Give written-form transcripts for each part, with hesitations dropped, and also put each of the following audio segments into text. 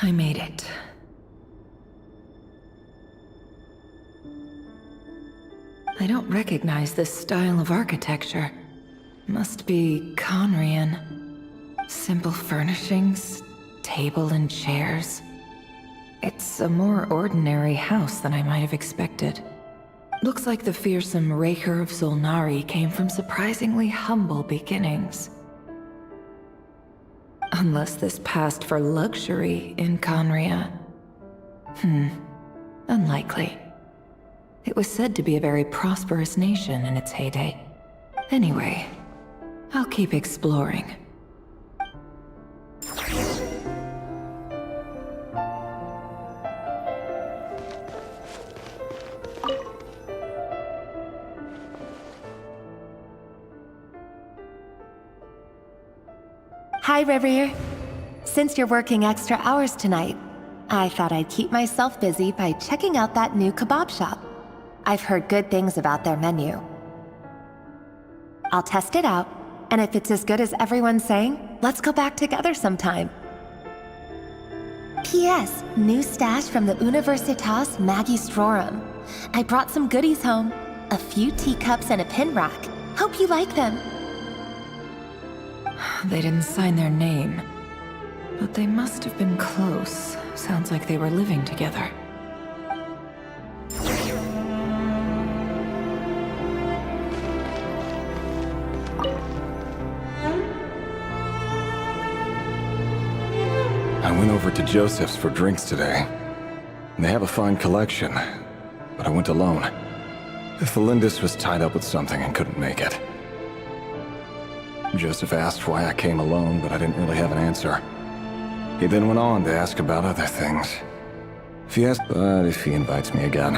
I made it. I don't recognize this style of architecture. Must be Conrian. Simple furnishings, table and chairs. It's a more ordinary house than I might have expected. Looks like the fearsome Raker of Zulnari came from surprisingly humble beginnings. Unless this passed for luxury in Conria. Unlikely. It was said to be a very prosperous nation in its heyday. Anyway, I'll keep exploring. Hi, Reverie. Since you're working extra hours tonight, I thought I'd keep myself busy by checking out that new kebab shop. I've heard good things about their menu. I'll test it out, and if it's as good as everyone's saying, let's go back together sometime. P.S. New stash from the Universitas Magistrorum. I brought some goodies home. A few teacups and a pin rack. Hope you like them. They didn't sign their name, but they must have been close. Sounds like they were living together. I went over to Joseph's for drinks today. They have a fine collection, but I went alone. Felindis was tied up with something and couldn't make it. Joseph asked why I came alone, but I didn't really have an answer. He then went on to ask about other things. If he invites me again,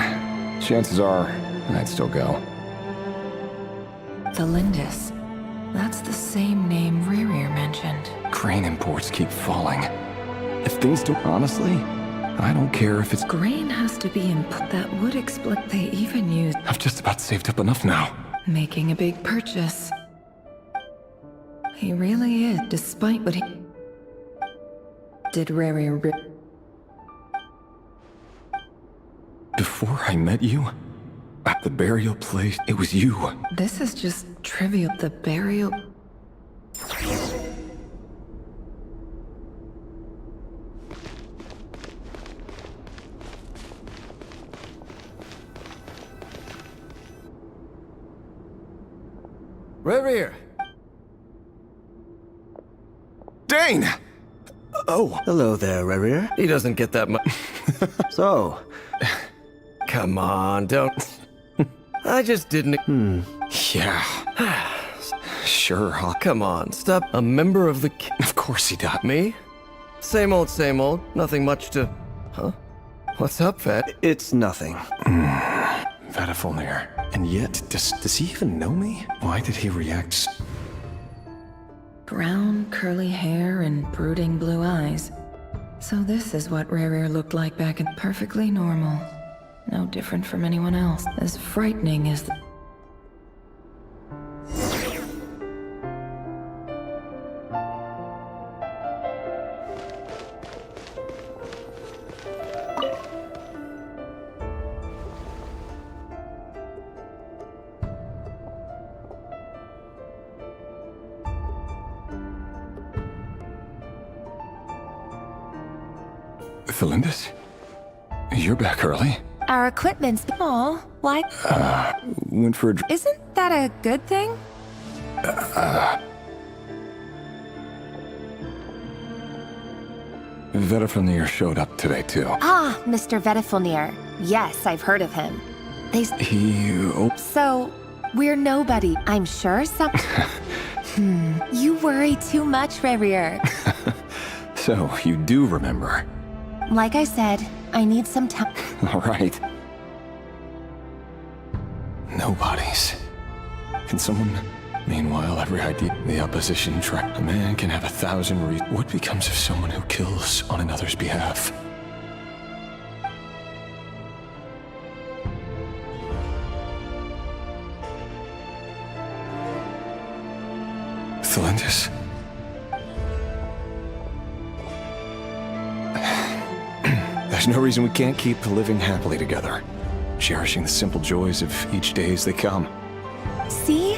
chances are I'd still go. Felindis. That's the same name Rerir mentioned. Grain imports keep falling. If things don't... Honestly, I don't care if it's... Grain has to be input. That would explain... They even used... I've just about saved up enough now. Making a big purchase. He really is, despite what he... Did Rerir... Before I met you, at the burial place, it was you. This is just trivial. The burial... Rerir! Dane! Oh. Hello there, Rerir. He doesn't get that much. So, come on, don't... I just didn't... Yeah. Sure, Come on, stop. A member of the... Of course he does. Me? Same old, same old. Nothing much to... Huh? What's up, Vet? It's nothing. Vedifulnir. And yet, does he even know me? Why did he react... Brown, curly hair and brooding blue eyes. So this is what Rerir looked like back in... Perfectly normal. No different from anyone else. As frightening as the... Felindis? You're back early? Our equipment's... Aw, why? Went for a Isn't that a good thing? Vedifulnir showed up today, too. Ah, Mr. Vedifulnir. Yes, I've heard of him. So, we're nobody. I'm sure some... You worry too much, Rerir. So, you do remember. Like I said, I need some time. All right. Nobodies. Can someone... Meanwhile, every idea... The opposition track... A man can have 1,000 reasons. What becomes of someone who kills on another's behalf? Felindis? There's no reason we can't keep living happily together, cherishing the simple joys of each day as they come. See?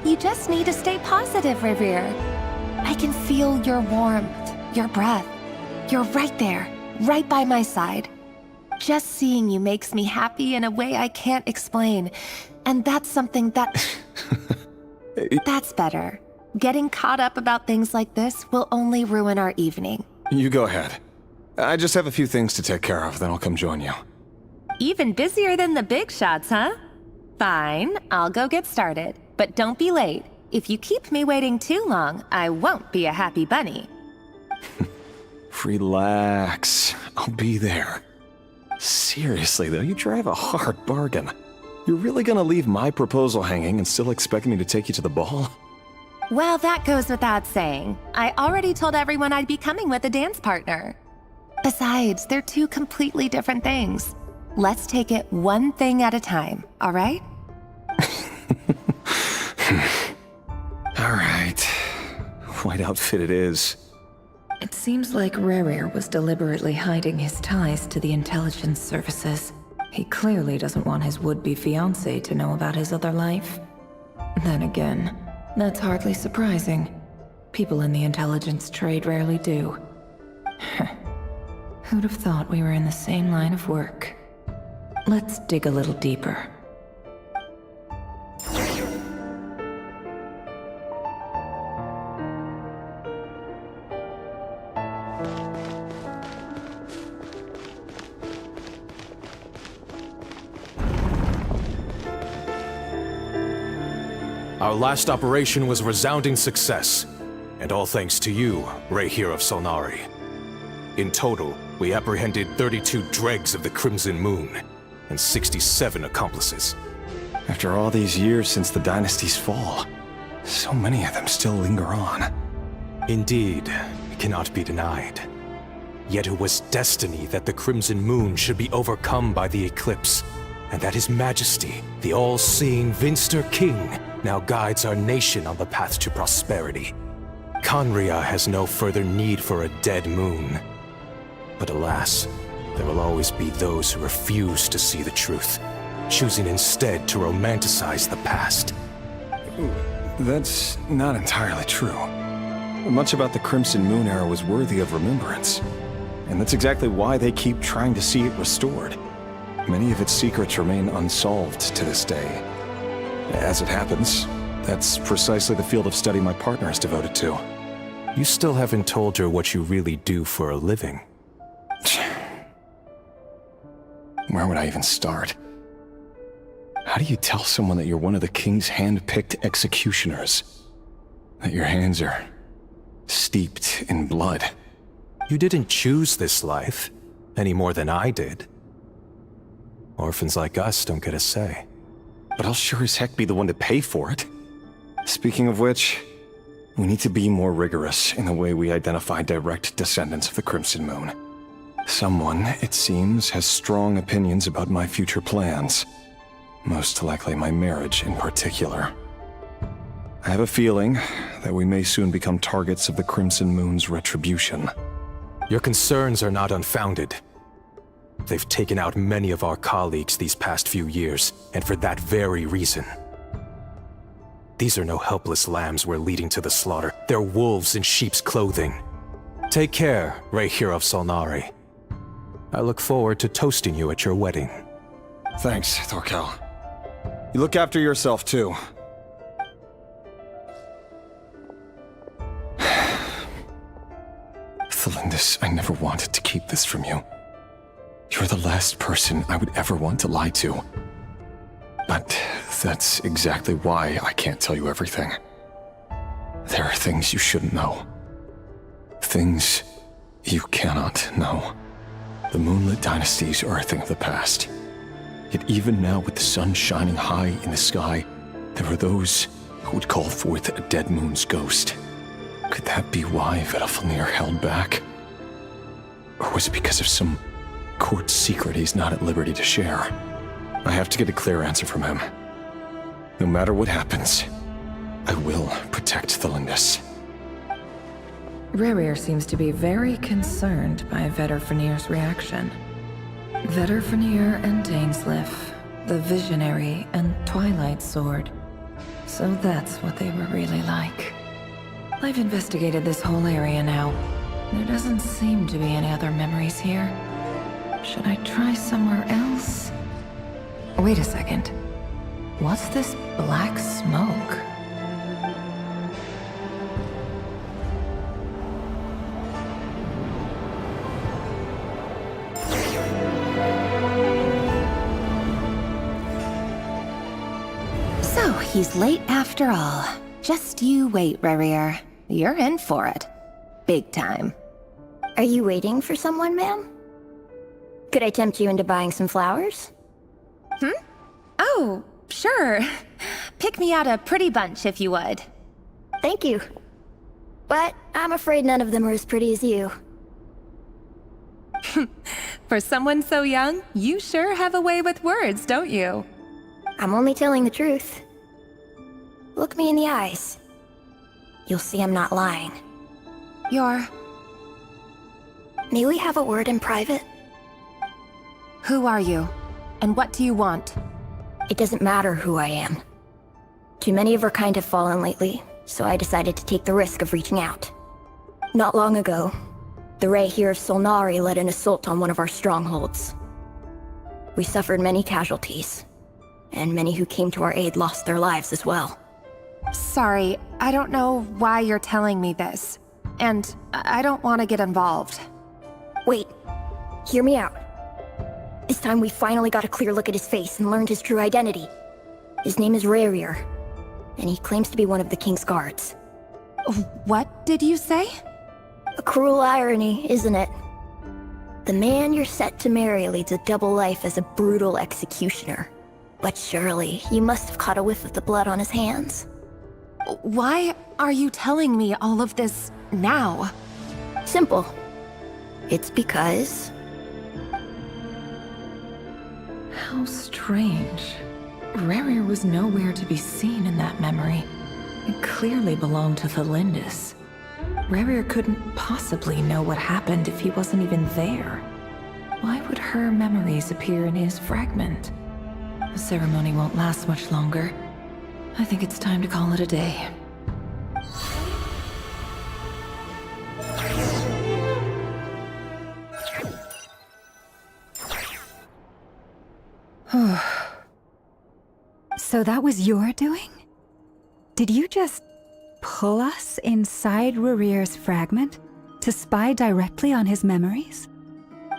You just need to stay positive, Revere. I can feel your warmth, your breath. You're right there, right by my side. Just seeing you makes me happy in a way I can't explain. And that's something that... That's better. Getting caught up about things like this will only ruin our evening. You go ahead. I just have a few things to take care of, then I'll come join you. Even busier than the big shots, huh? Fine, I'll go get started. But don't be late. If you keep me waiting too long, I won't be a happy bunny. Relax. I'll be there. Seriously, though, you drive a hard bargain. You're really gonna leave my proposal hanging and still expect me to take you to the ball? Well, that goes without saying. I already told everyone I'd be coming with a dance partner. Besides, they're two completely different things. Let's take it one thing at a time, all right? All right. White outfit it is. It seems like Rere was deliberately hiding his ties to the intelligence services. He clearly doesn't want his would-be fiancée to know about his other life. Then again, that's hardly surprising. People in the intelligence trade rarely do. Who'd have thought we were in the same line of work? Let's dig a little deeper. Our last operation was a resounding success, and all thanks to you, Ray here of Solnari. In total, we apprehended 32 dregs of the Crimson Moon, and 67 accomplices. After all these years since the dynasty's fall, so many of them still linger on. Indeed, it cannot be denied. Yet it was destiny that the Crimson Moon should be overcome by the eclipse, and that His Majesty, the all-seeing Vinster King, now guides our nation on the path to prosperity. Conria has no further need for a dead moon. But alas, there will always be those who refuse to see the truth, choosing instead to romanticize the past. That's not entirely true. Much about the Crimson Moon era was worthy of remembrance, and that's exactly why they keep trying to see it restored. Many of its secrets remain unsolved to this day. As it happens, that's precisely the field of study my partner is devoted to. You still haven't told her what you really do for a living. Where would I even start? How do you tell someone that you're one of the king's hand-picked executioners? That your hands are steeped in blood? You didn't choose this life, any more than I did. Orphans like us don't get a say. But I'll sure as heck be the one to pay for it. Speaking of which, we need to be more rigorous in the way we identify direct descendants of the Crimson Moon. Someone, it seems, has strong opinions about my future plans. Most likely my marriage in particular. I have a feeling that we may soon become targets of the Crimson Moon's retribution. Your concerns are not unfounded. They've taken out many of our colleagues these past few years, and for that very reason. These are no helpless lambs we're leading to the slaughter. They're wolves in sheep's clothing. Take care, Ray here of Solnari. I look forward to toasting you at your wedding. Thanks, Thorkel. You look after yourself, too. Thelindis, I never wanted to keep this from you. You're the last person I would ever want to lie to. But that's exactly why I can't tell you everything. There are things you shouldn't know. Things you cannot know. The moonlit dynasties are a thing of the past. Yet even now, with the sun shining high in the sky, there are those who would call forth a dead moon's ghost. Could that be why Vedalfnir held back? Or was it because of some court secret he's not at liberty to share? I have to get a clear answer from him. No matter what happens, I will protect Thelindis. Rere seems to be very concerned by Vedalfnir's reaction. Vetterfenir and Dainsleif, the Visionary and Twilight Sword. So that's what they were really like. I've investigated this whole area now. There doesn't seem to be any other memories here. Should I try somewhere else? Wait a second. What's this black smoke? So, he's late after all. Just you wait, Rerir. You're in for it. Big time. Are you waiting for someone, ma'am? Could I tempt you into buying some flowers? Oh, sure. Pick me out a pretty bunch if you would. Thank you. But I'm afraid none of them are as pretty as you. For someone so young, you sure have a way with words, don't you? I'm only telling the truth. Look me in the eyes. You'll see I'm not lying. You're... May we have a word in private? Who are you? And what do you want? It doesn't matter who I am. Too many of our kind have fallen lately, so I decided to take the risk of reaching out. Not long ago, the Ray here of Solnari led an assault on one of our strongholds. We suffered many casualties, and many who came to our aid lost their lives as well. Sorry, I don't know why you're telling me this. And I don't want to get involved. Wait, hear me out. This time we finally got a clear look at his face and learned his true identity. His name is Rerir, and he claims to be one of the King's guards. What did you say? A cruel irony, isn't it? The man you're set to marry leads a double life as a brutal executioner. But surely, you must have caught a whiff of the blood on his hands. Why are you telling me all of this now? Simple. It's because... How strange. Rerir was nowhere to be seen in that memory. It clearly belonged to the Lindis. Rerir couldn't possibly know what happened if he wasn't even there. Why would her memories appear in his fragment? The ceremony won't last much longer. I think it's time to call it a day. So that was your doing? Did you just pull us inside Rerir's fragment to spy directly on his memories?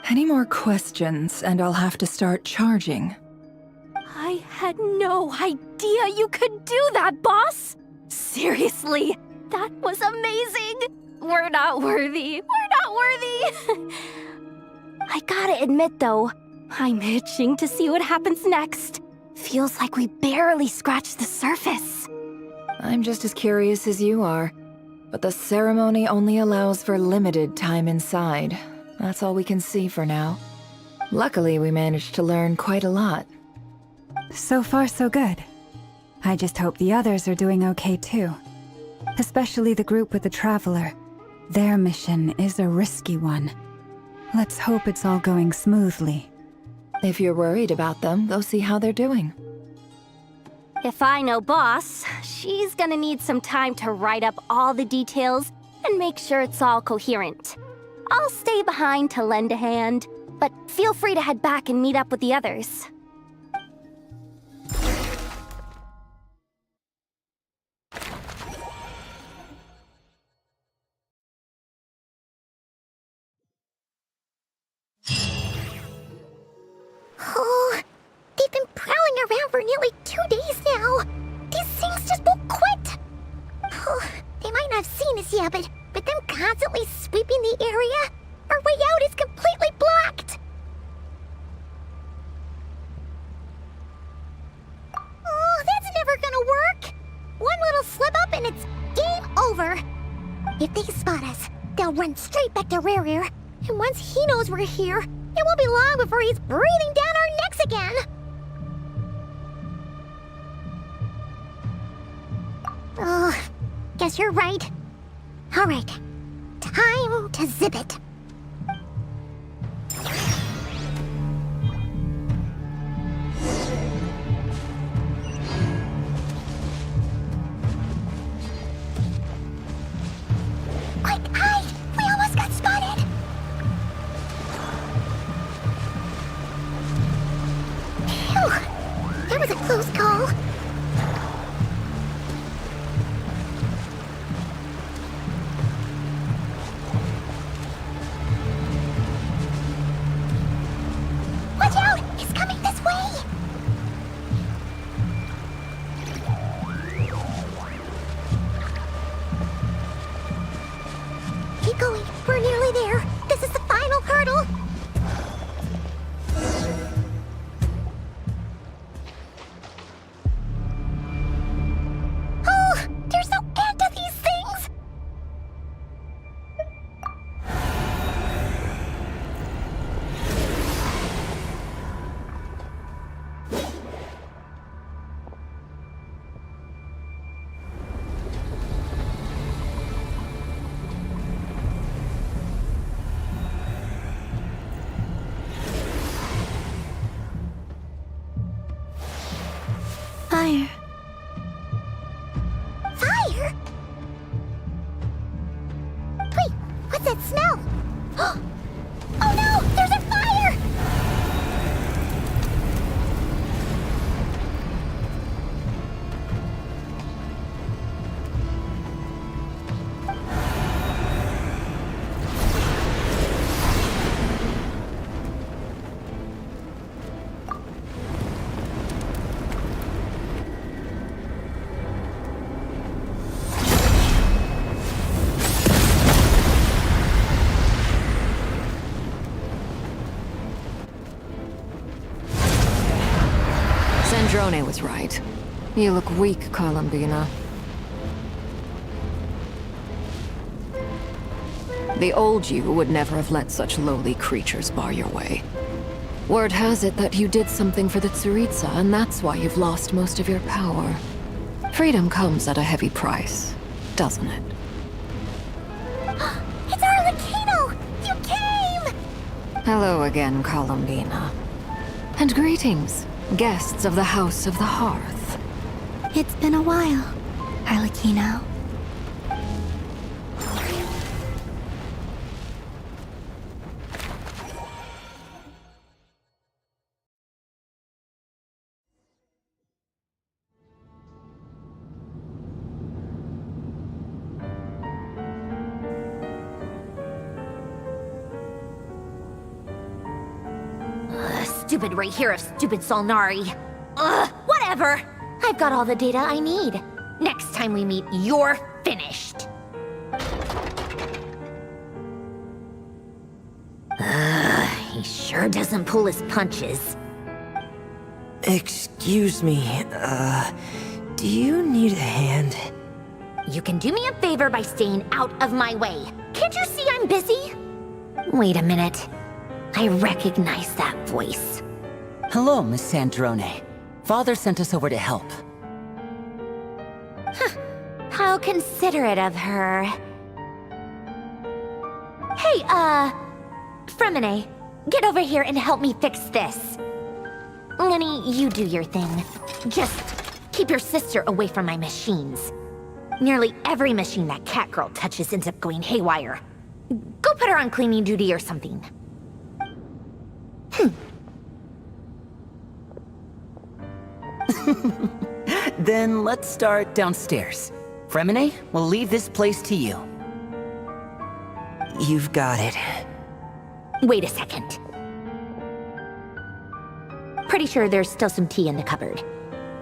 Any more questions, and I'll have to start charging. I had no idea you could do that, boss! Seriously, that was amazing! We're not worthy. We're not worthy! I gotta admit, though, I'm itching to see what happens next. Feels like we barely scratched the surface. I'm just as curious as you are, but the ceremony only allows for limited time inside. That's all we can see for now. Luckily, we managed to learn quite a lot. So far, so good. I just hope the others are doing okay too. Especially the group with the Traveler. Their mission is a risky one. Let's hope it's all going smoothly. If you're worried about them, go see how they're doing. If I know boss, she's gonna need some time to write up all the details and make sure it's all coherent. I'll stay behind to lend a hand, but feel free to head back and meet up with the others. Oh, they've been prowling around for nearly 2 days now. These things just won't quit. Oh, they might not have seen us yet, but them constantly sweeping the area, our way out is completely blocked. Oh, that's never gonna work. One little slip up and it's game over. If they spot us, they'll run straight back to Rerir, and once he knows we're here, it won't be long before he's breathing down our necks again. Oh, guess you're right. All right, time to zip it. Sandrone was right. You look weak, Columbina. The old you would never have let such lowly creatures bar your way. Word has it that you did something for the Tsaritsa, and that's why you've lost most of your power. Freedom comes at a heavy price, doesn't it? It's Arlecchino! You came! Hello again, Columbina. And greetings, guests of the House of the Hearth. It's been a while, Arlecchino. Stupid right here of stupid Solnari. Ugh, whatever. I've got all the data I need. Next time we meet, you're finished. He sure doesn't pull his punches. Excuse me, do you need a hand? You can do me a favor by staying out of my way. Can't you see I'm busy? Wait a minute. I recognize that voice. Hello, Miss Sandrone. Father sent us over to help. How considerate of her. Hey, Fremine, get over here and help me fix this. Lenny, you do your thing. Just keep your sister away from my machines. Nearly every machine that cat girl touches ends up going haywire. Go put her on cleaning duty or something. Then let's start downstairs. Fremine, we'll leave this place to you. You've got it. Wait a second. Pretty sure there's still some tea in the cupboard.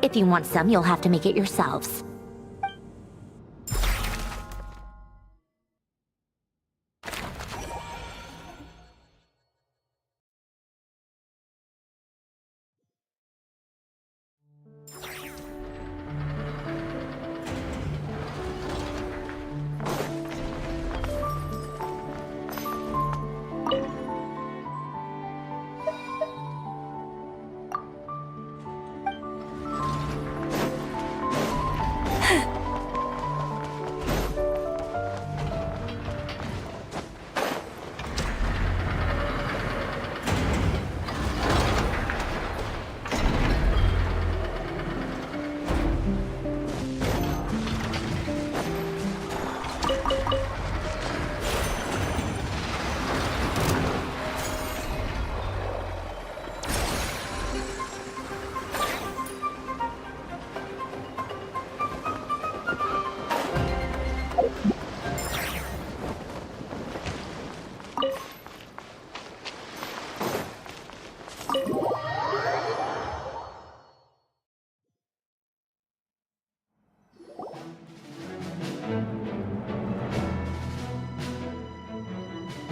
If you want some, you'll have to make it yourselves.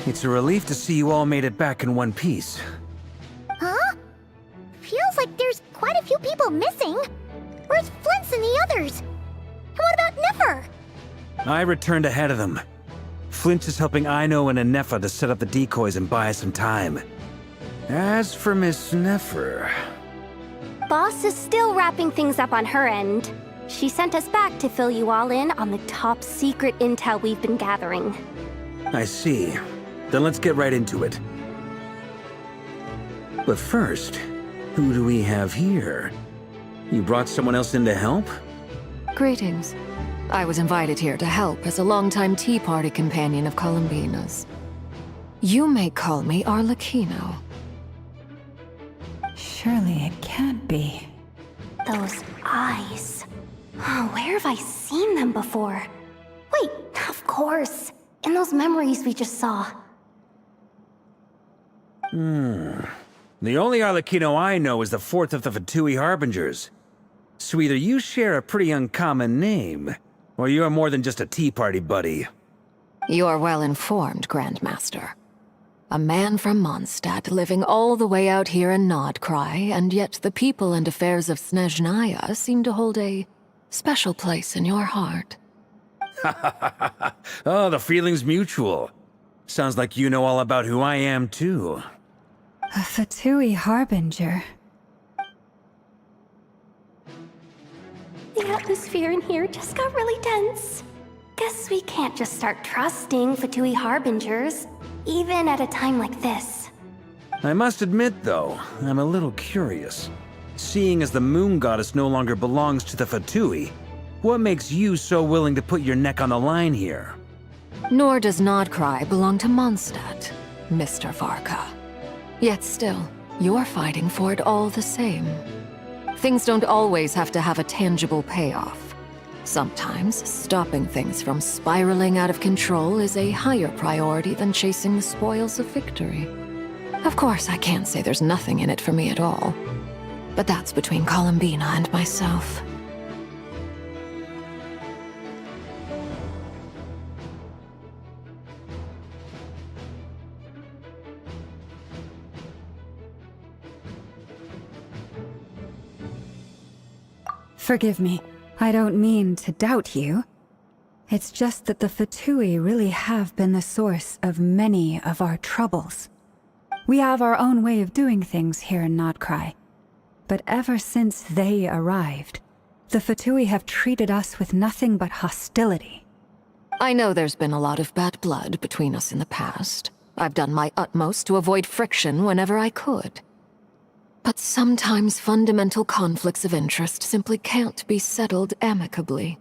It's a relief to see you all made it back in one piece. Huh? Feels like there's quite a few people missing. Where's Flint's and the others? And what about Niffer? I returned ahead of them. Flint is helping Aino and Anefa to set up the decoys and buy us some time. As for Miss Neffer... Boss is still wrapping things up on her end. She sent us back to fill you all in on the top secret intel we've been gathering. I see. Then let's get right into it. But first, who do we have here? You brought someone else in to help? Greetings. I was invited here to help as a longtime tea party companion of Columbina's. You may call me Arlecchino. Surely it can't be. Those eyes. Oh, where have I seen them before? Wait, of course. In those memories we just saw. The only Arlecchino I know is the fourth of the Fatui Harbingers. So either you share a pretty uncommon name, or you're more than just a tea party buddy. You're well informed, Grandmaster. A man from Mondstadt living all the way out here in Nodcry, and yet the people and affairs of Snezhnaya seem to hold a special place in your heart. Oh, the feeling's mutual. Sounds like you know all about who I am, too. A Fatui Harbinger. The atmosphere in here just got really tense. Guess we can't just start trusting Fatui Harbingers, even at a time like this. I must admit, though, I'm a little curious. Seeing as the moon goddess no longer belongs to the Fatui, what makes you so willing to put your neck on the line here? Nor does Nodcry belong to Mondstadt, Mr. Varka. Yet still, you're fighting for it all the same. Things don't always have to have a tangible payoff. Sometimes, stopping things from spiraling out of control is a higher priority than chasing the spoils of victory. Of course, I can't say there's nothing in it for me at all. But that's between Columbina and myself. Forgive me, I don't mean to doubt you. It's just that the Fatui really have been the source of many of our troubles. We have our own way of doing things here in Nodcry. But ever since they arrived, the Fatui have treated us with nothing but hostility. I know there's been a lot of bad blood between us in the past. I've done my utmost to avoid friction whenever I could. But sometimes fundamental conflicts of interest simply can't be settled amicably.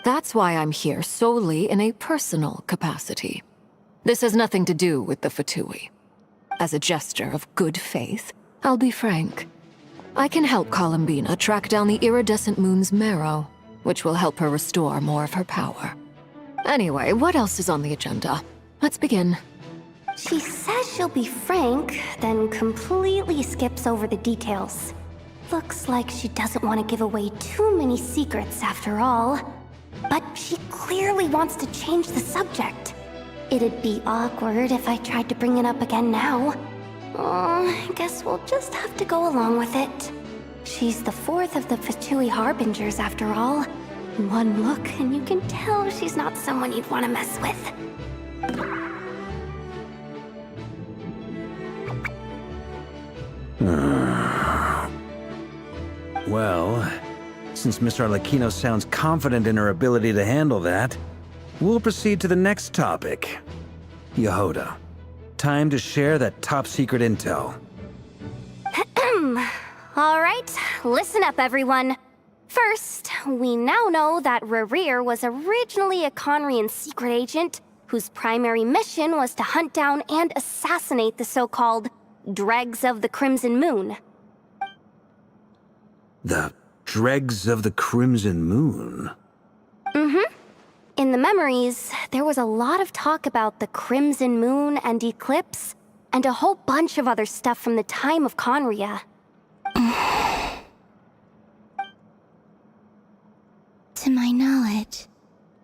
That's why I'm here solely in a personal capacity. This has nothing to do with the Fatui. As a gesture of good faith, I'll be frank. I can help Columbina track down the iridescent moon's marrow, which will help her restore more of her power. Anyway, what else is on the agenda? Let's begin. She says she'll be frank, then completely skips over the details. Looks like she doesn't want to give away too many secrets after all. But she clearly wants to change the subject. It'd be awkward if I tried to bring it up again now. I guess we'll just have to go along with it. She's the fourth of the Fatui Harbingers after all. One look and you can tell she's not someone you'd want to mess with. Well, since Miss Arlecchino sounds confident in her ability to handle that, we'll proceed to the next topic. Yehoda, time to share that top-secret intel. Alright, listen up everyone. First, we now know that Rerir was originally a Conrian secret agent whose primary mission was to hunt down and assassinate the so-called Dregs of the Crimson Moon. The Dregs of the Crimson Moon? In the memories, there was a lot of talk about the Crimson Moon and Eclipse, and a whole bunch of other stuff from the time of Conria. To my knowledge,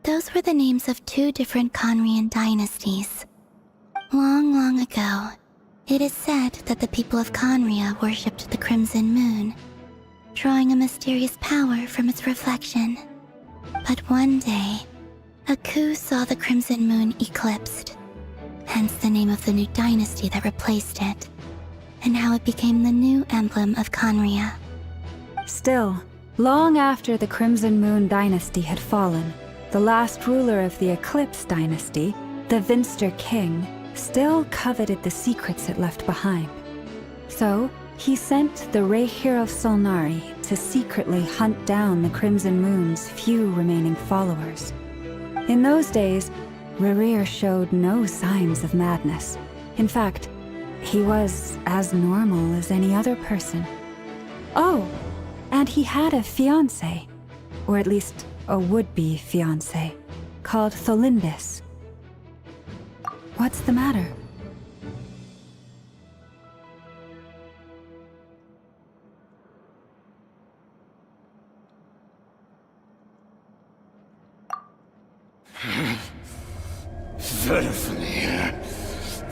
those were the names of two different Conrian dynasties. Long, long ago, it is said that the people of Conria worshipped the Crimson Moon, drawing a mysterious power from its reflection. But one day, a coup saw the Crimson Moon eclipsed, hence the name of the new dynasty that replaced it, and how it became the new emblem of Conria. Still, long after the Crimson Moon dynasty had fallen, the last ruler of the Eclipse dynasty, the Vinster King, still coveted the secrets it left behind. So, he sent the Rehir of Solnari to secretly hunt down the Crimson Moon's few remaining followers. In those days, Rerir showed no signs of madness. In fact, he was as normal as any other person. Oh, and he had a fiancé, or at least a would-be fiancé, called Tholindis. What's the matter?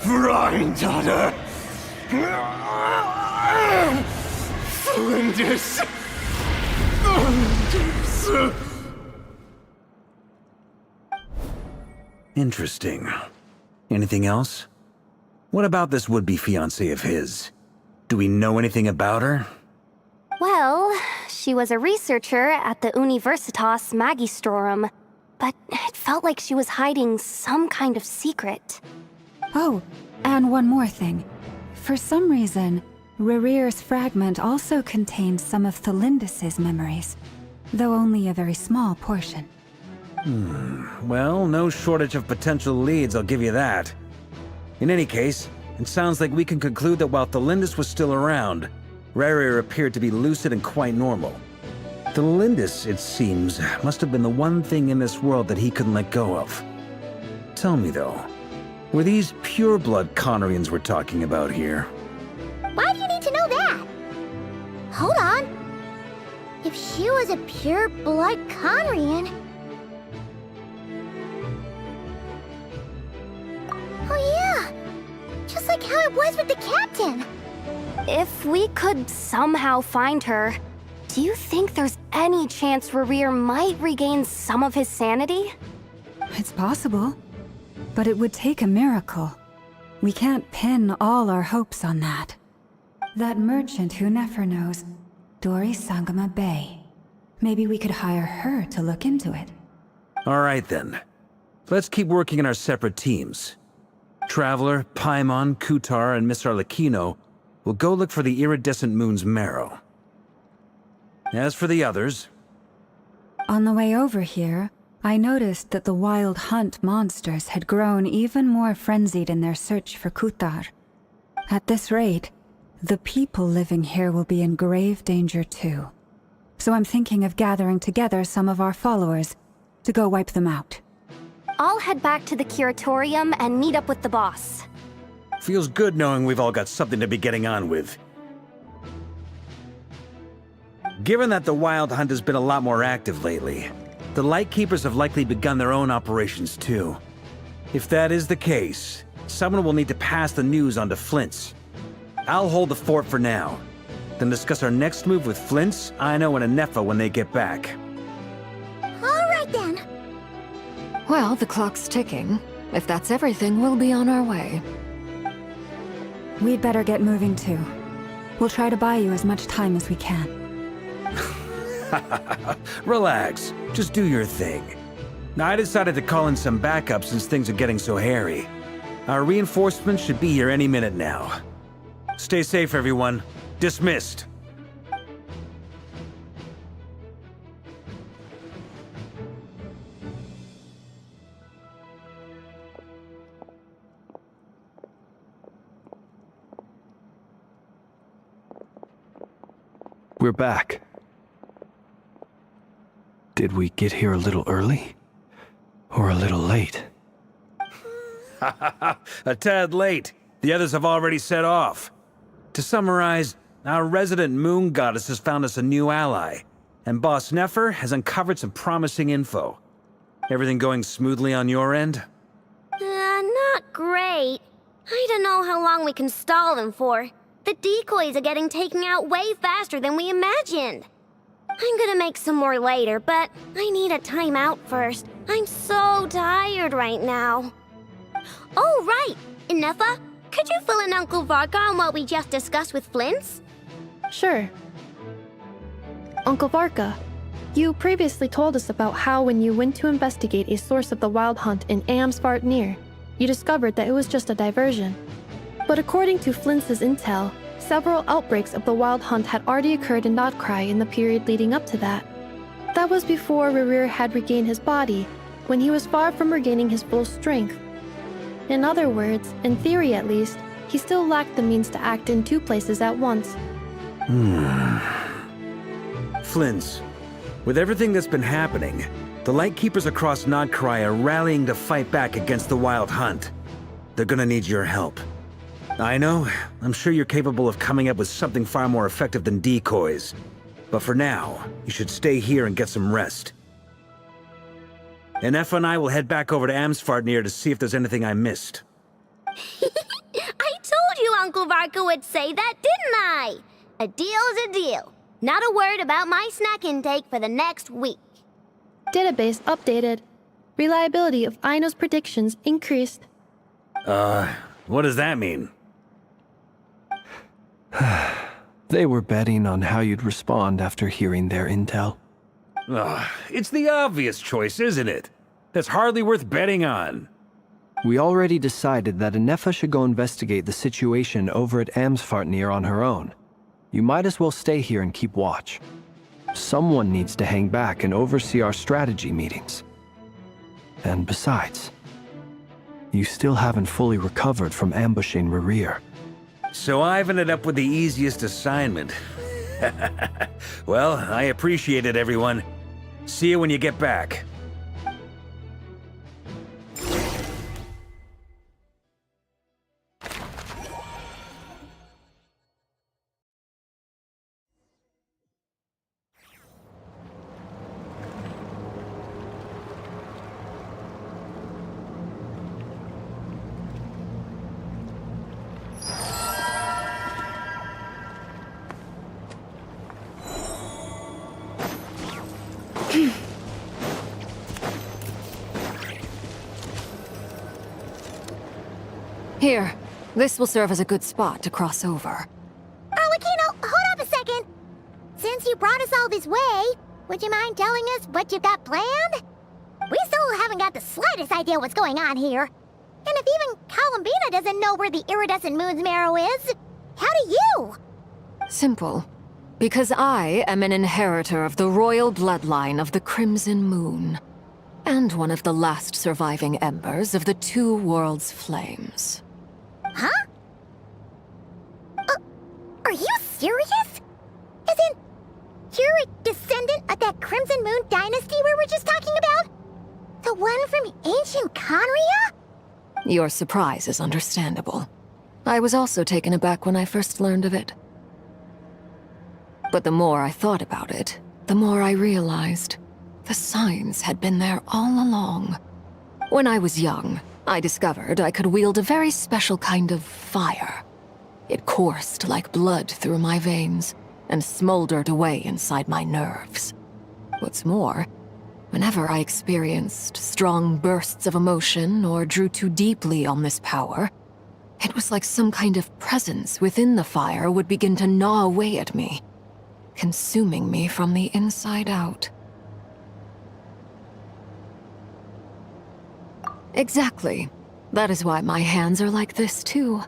Granddaughter! Flinders! Interesting. Anything else? What about this would-be fiancée of his? Do we know anything about her? Well, she was a researcher at the Universitas Magistrorum, but it felt like she was hiding some kind of secret. Oh, and one more thing. For some reason, Rerear's fragment also contained some of Thelindis' memories, though only a very small portion. Well, no shortage of potential leads, I'll give you that. In any case, it sounds like we can conclude that while Thelindis was still around, Rerear appeared to be lucid and quite normal. Thelindis, it seems, must have been the one thing in this world that he couldn't let go of. Tell me though, were these pure-blood Conrians we're talking about here? Why do you need to know that? Hold on. If she was a pure-blood Conrian... Oh yeah! Just like how it was with the captain! If we could somehow find her, do you think there's any chance Rerear might regain some of his sanity? It's possible, but it would take a miracle. We can't pin all our hopes on that. That merchant who never knows, Dori Sangama Bay. Maybe we could hire her to look into it. All right then. Let's keep working in our separate teams. Traveler, Paimon, Kutar, and Miss Arlecchino will go look for the iridescent moon's marrow. As for the others... On the way over here, I noticed that the Wild Hunt monsters had grown even more frenzied in their search for Kutar. At this rate, the people living here will be in grave danger too. So I'm thinking of gathering together some of our followers to go wipe them out. I'll head back to the curatorium and meet up with the boss. Feels good knowing we've all got something to be getting on with. Given that the Wild Hunt has been a lot more active lately, the Lightkeepers have likely begun their own operations too. If that is the case, someone will need to pass the news on to Flint's. I'll hold the fort for now, then discuss our next move with Flint's, Aino, and Anefa when they get back. Alright then. Well, the clock's ticking. If that's everything, we'll be on our way. We'd better get moving too. We'll try to buy you as much time as we can. Relax, just do your thing. I decided to call in some backup since things are getting so hairy. Our reinforcements should be here any minute now. Stay safe, everyone. Dismissed. We're back. Did we get here a little early? Or a little late? A tad late. The others have already set off. To summarize, our resident moon goddess has found us a new ally, and Boss Nefer has uncovered some promising info. Everything going smoothly on your end? Not great. I don't know how long we can stall them for. The decoys are getting taken out way faster than we imagined. I'm gonna make some more later, but I need a timeout first. I'm so tired right now. Oh, right! Inefa, could you fill in Uncle Varka on what we just discussed with Flint's? Sure. Uncle Varka, you previously told us about how when you went to investigate a source of the Wild Hunt in Amsvartnir, you discovered that it was just a diversion. But according to Flint's intel, several outbreaks of the Wild Hunt had already occurred in Notcry in the period leading up to that. That was before Rerear had regained his body, when he was far from regaining his full strength. In other words, in theory at least, he still lacked the means to act in two places at once. Flint's, with everything that's been happening, the Lightkeepers across Notcry are rallying to fight back against the Wild Hunt. They're gonna need your help. I know, I'm sure you're capable of coming up with something far more effective than decoys. But for now, you should stay here and get some rest. And Efa and I will head back over to Amsvartnir to see if there's anything I missed. Uncle Varka would say that, didn't I? A deal's a deal. Not a word about my snack intake for the next week. Database updated. Reliability of Aino's predictions increased. What does that mean? They were betting on how you'd respond after hearing their intel. It's the obvious choice, isn't it? That's hardly worth betting on. We already decided that Anefa should go investigate the situation over at Amsfartnir on her own. You might as well stay here and keep watch. Someone needs to hang back and oversee our strategy meetings. And besides, you still haven't fully recovered from ambushing Rerir. So I've ended up with the easiest assignment. Well, I appreciate it, everyone. See you when you get back. Here, this will serve as a good spot to cross over. Arlecchino, hold up a second. Since you brought us all this way, would you mind telling us what you've got planned? We still haven't got the slightest idea what's going on here. And if even Columbina doesn't know where the iridescent moon's marrow is, how do you? Simple. Because I am an inheritor of the royal bloodline of the Crimson Moon, and one of the last surviving embers of the Two Worlds' flames. Huh? Are you serious? As in, you're a descendant of that Crimson Moon dynasty we were just talking about? The one from ancient Conria? Your surprise is understandable. I was also taken aback when I first learned of it. But the more I thought about it, the more I realized the signs had been there all along. When I was young, I discovered I could wield a very special kind of fire. It coursed like blood through my veins and smoldered away inside my nerves. What's more, whenever I experienced strong bursts of emotion or drew too deeply on this power, it was like some kind of presence within the fire would begin to gnaw away at me, consuming me from the inside out. Exactly. That is why my hands are like this, too.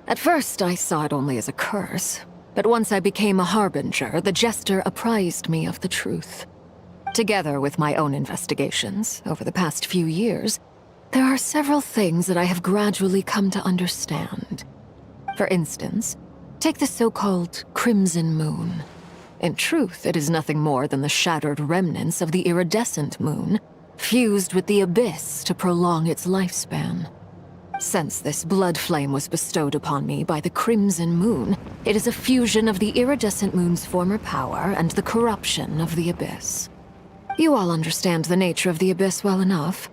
At first, I saw it only as a curse, but once I became a harbinger, the Jester apprised me of the truth. Together with my own investigations over the past few years, there are several things that I have gradually come to understand. For instance, take the so-called Crimson Moon. In truth, it is nothing more than the shattered remnants of the iridescent moon, fused with the abyss to prolong its lifespan. Since this blood flame was bestowed upon me by the Crimson Moon, it is a fusion of the iridescent moon's former power and the corruption of the abyss. You all understand the nature of the abyss well enough.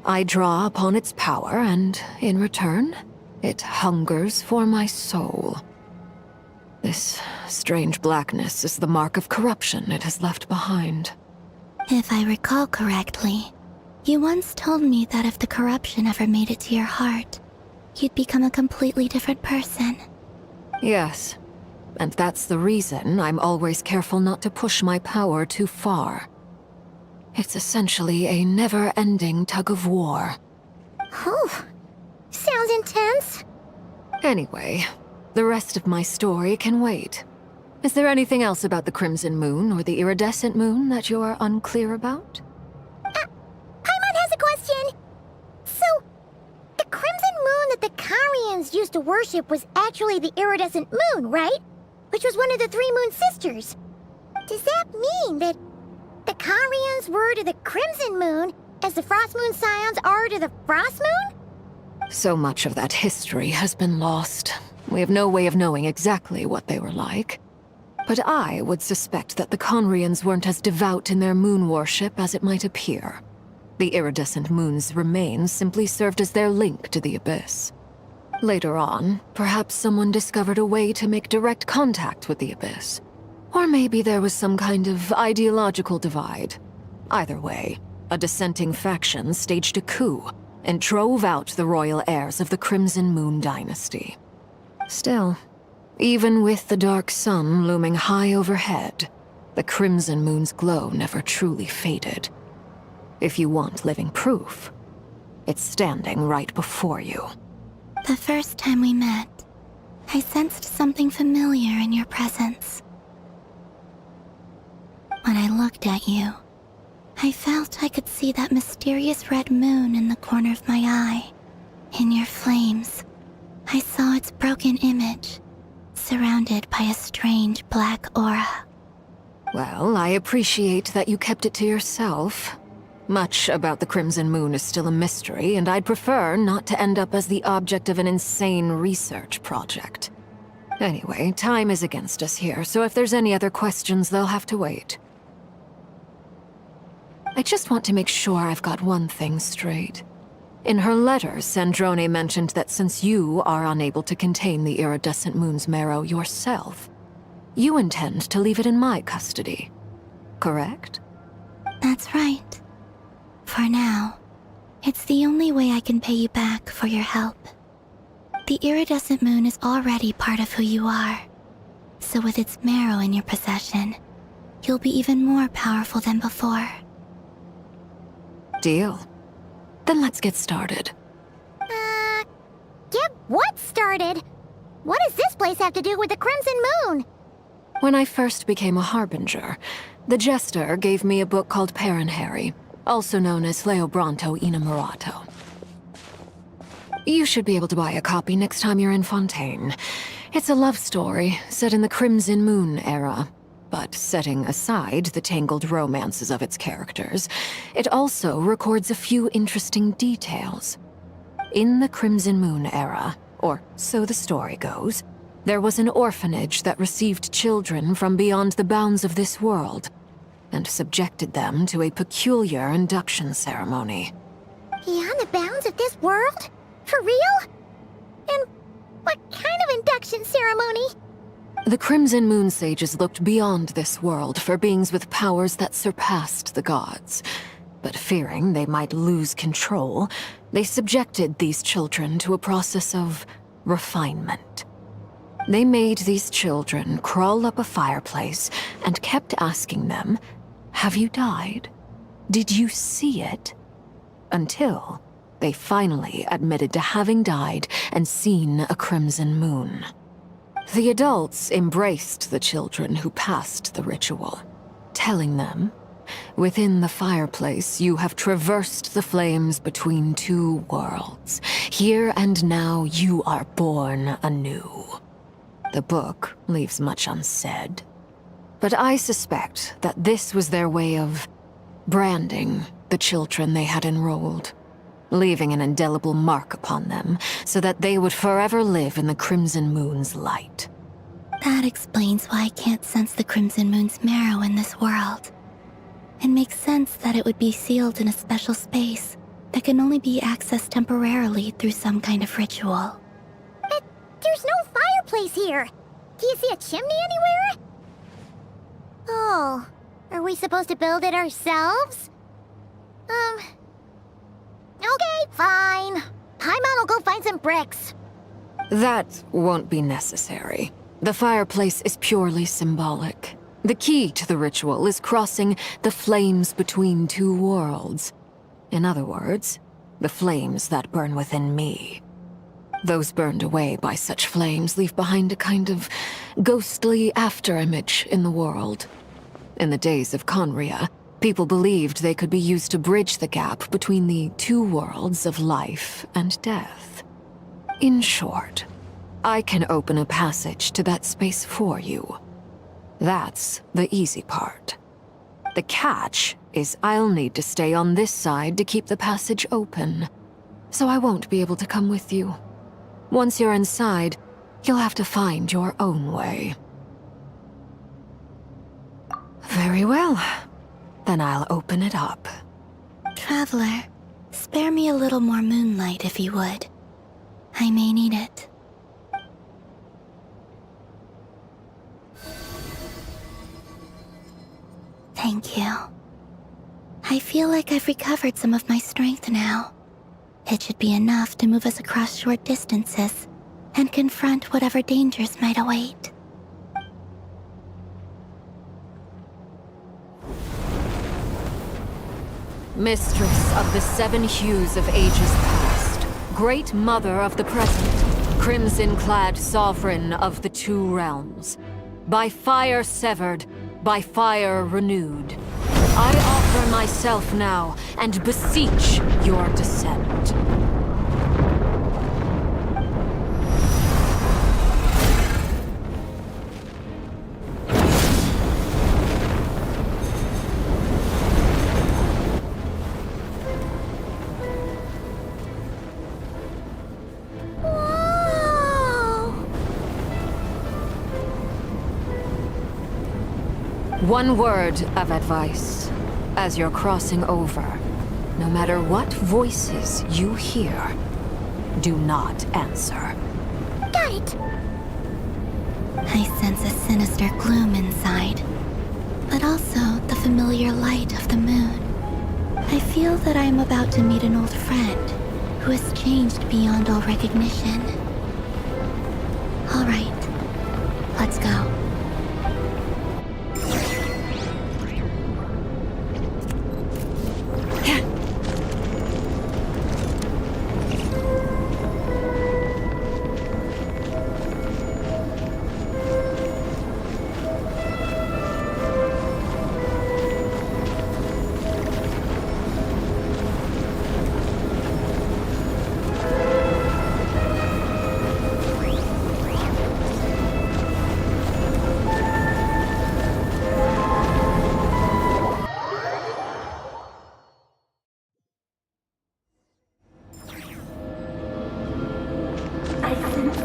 I draw upon its power, and in return, it hungers for my soul. This strange blackness is the mark of corruption it has left behind. If I recall correctly, you once told me that if the corruption ever made it to your heart, you'd become a completely different person. Yes, and that's the reason I'm always careful not to push my power too far. It's essentially a never-ending tug of war. Whew. Sounds intense. Anyway, the rest of my story can wait. Is there anything else about the Crimson Moon or the Iridescent Moon that you're unclear about? Paimon has a question. So, the Crimson Moon that the Carians used to worship was actually the Iridescent Moon, right? Which was one of the three Moon Sisters. Does that mean that the Carians were to the Crimson Moon as the Frost Moon Scions are to the Frost Moon? So much of that history has been lost. We have no way of knowing exactly what they were like. But I would suspect that the Conrians weren't as devout in their moon worship as it might appear. The iridescent moon's remains simply served as their link to the abyss. Later on, perhaps someone discovered a way to make direct contact with the Abyss. Or maybe there was some kind of ideological divide. Either way, a dissenting faction staged a coup and drove out the royal heirs of the Crimson Moon dynasty. Still, even with the dark sun looming high overhead, the Crimson Moon's glow never truly faded. If you want living proof, it's standing right before you. The first time we met, I sensed something familiar in your presence. When I looked at you, I felt I could see that mysterious red moon in the corner of my eye. In your flames, I saw its broken image, surrounded by a strange black aura. Well, I appreciate that you kept it to yourself. Much about the Crimson Moon is still a mystery, and I'd prefer not to end up as the object of an insane research project. Anyway, time is against us here, so if there's any other questions, they'll have to wait. I just want to make sure I've got one thing straight. In her letter, Sandrone mentioned that since you are unable to contain the iridescent moon's marrow yourself, you intend to leave it in my custody. Correct? That's right. For now, it's the only way I can pay you back for your help. The iridescent moon is already part of who you are, so with its marrow in your possession, you'll be even more powerful than before. Deal. Then let's get started. Get what started? What does this place have to do with the Crimson Moon? When I first became a Harbinger, the Jester gave me a book called Paranhari, also known as Leobranto Inamorato. You should be able to buy a copy next time you're in Fontaine. It's a love story set in the Crimson Moon era, but setting aside the tangled romances of its characters, it also records a few interesting details. In the Crimson Moon era, or so the story goes, there was an orphanage that received children from beyond the bounds of this world, and subjected them to a peculiar induction ceremony. Beyond the bounds of this world? For real? And what kind of induction ceremony? The Crimson Moon sages looked beyond this world for beings with powers that surpassed the gods. But fearing they might lose control, they subjected these children to a process of refinement. They made these children crawl up a fireplace and kept asking them, "Have you died? Did you see it?" Until they finally admitted to having died and seen a crimson moon. The adults embraced the children who passed the ritual, telling them, "Within the fireplace, you have traversed the flames between two worlds. Here and now, you are born anew." The book leaves much unsaid, but I suspect that this was their way of branding the children they had enrolled, leaving an indelible mark upon them so that they would forever live in the Crimson Moon's light. That explains why I can't sense the Crimson Moon's marrow in this world. It makes sense that it would be sealed in a special space that can only be accessed temporarily through some kind of ritual. But there's no fireplace here. Do you see a chimney anywhere? Oh, are we supposed to build it ourselves? Okay, fine. Paimon will go find some bricks. That won't be necessary. The fireplace is purely symbolic. The key to the ritual is crossing the flames between two worlds. In other words, the flames that burn within me. Those burned away by such flames leave behind a kind of ghostly afterimage in the world. In the days of Conria, people believed they could be used to bridge the gap between the two worlds of life and death. In short, I can open a passage to that space for you. That's the easy part. The catch is I'll need to stay on this side to keep the passage open, so I won't be able to come with you. Once you're inside, you'll have to find your own way. Very well. Then I'll open it up. Traveler, spare me a little more moonlight if you would. I may need it. Thank you. I feel like I've recovered some of my strength now. It should be enough to move us across short distances and confront whatever dangers might await. Mistress of the seven hues of ages past, great mother of the present, crimson-clad sovereign of the two realms, by fire severed, by fire renewed, I offer myself now and beseech your descent. One word of advice. As you're crossing over, no matter what voices you hear, do not answer. Got it! I sense a sinister gloom inside, but also the familiar light of the moon. I feel that I am about to meet an old friend who has changed beyond all recognition. All right, let's go.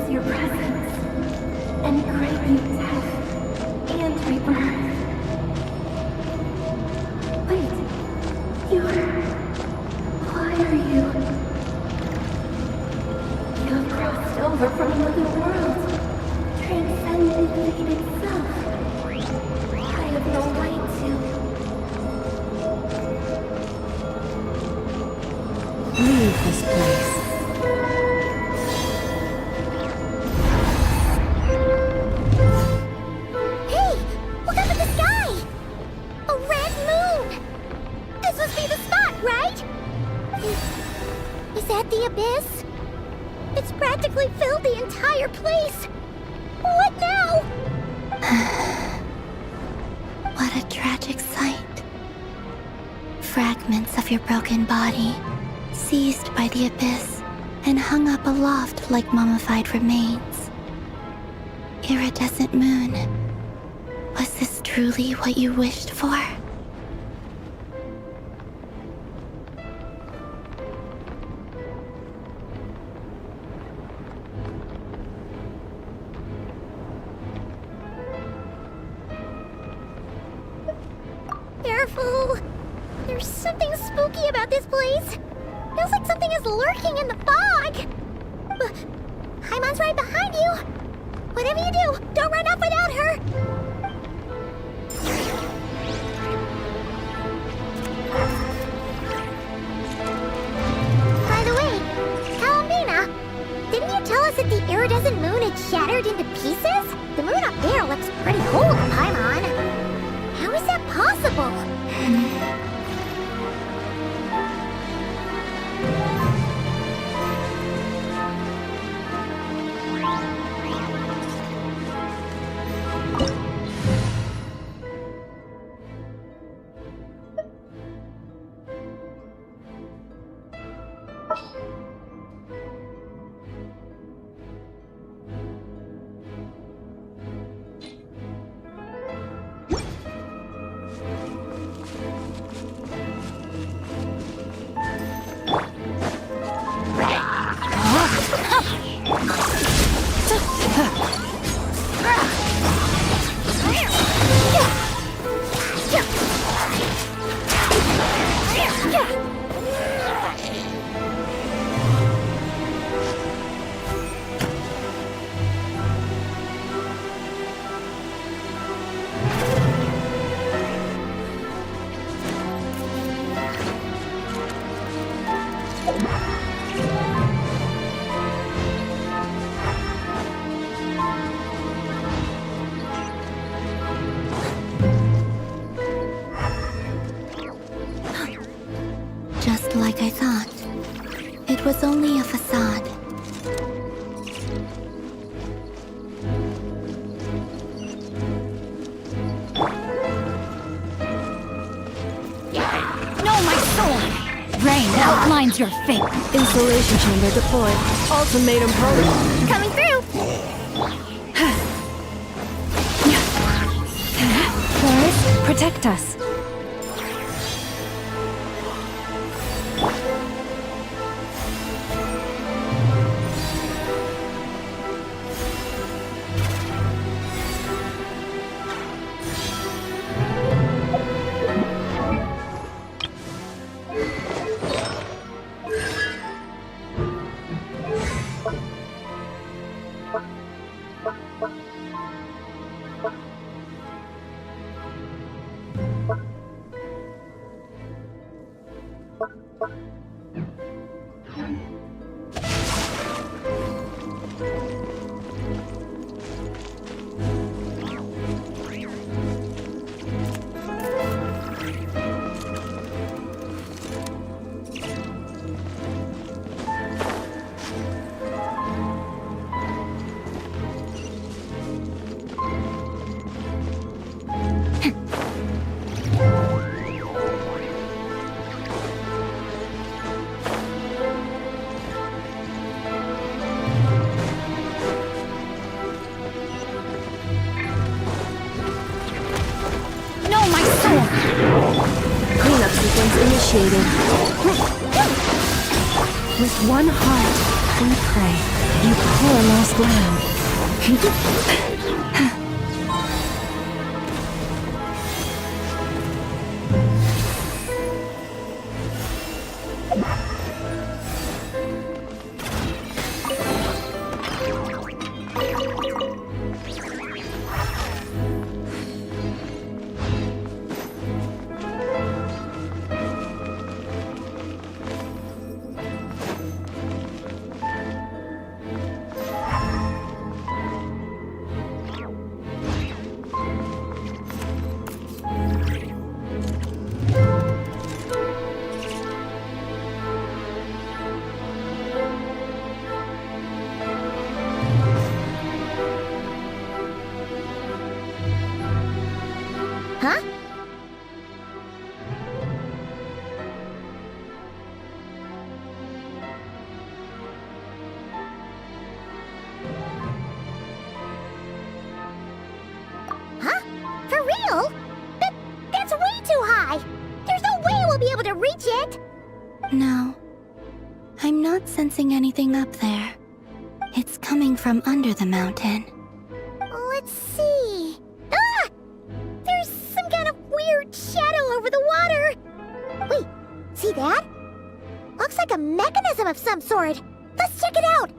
Your presence, and grant me death and rebirth. Wait, why are you? You have crossed over from another world, transcended fate itself. I have no right to. Leave this place. The abyss? It's practically filled the entire place! What now? What a tragic sight. Fragments of your broken body, seized by the abyss, and hung up aloft like mummified remains. Iridescent moon, was this truly what you wished for? Careful! There's something spooky about this place. Feels like something is lurking in the fog. Haimon's right behind you. Whatever you do, don't run off without her. By the way, Kalamina, didn't you tell us that the iridescent moon had shattered into pieces? The moon up there looks pretty cold, Paimon. How is that possible? Just like I thought. It was only a facade. No, my sword! Rain outlines your fate. Insulation chamber deployed. Ultimatum protocol. Coming through! Forest, protect us. Cleanup sequence initiated. With one heart, we pray. You poor lost lamb. Huh? Huh? For real? That's way too high! There's no way we'll be able to reach it! No. I'm not sensing anything up there. It's coming from under the mountain. Let's see... Ah! There's some kind of weird shadow over the water! Wait, see that? Looks like a mechanism of some sort! Let's check it out!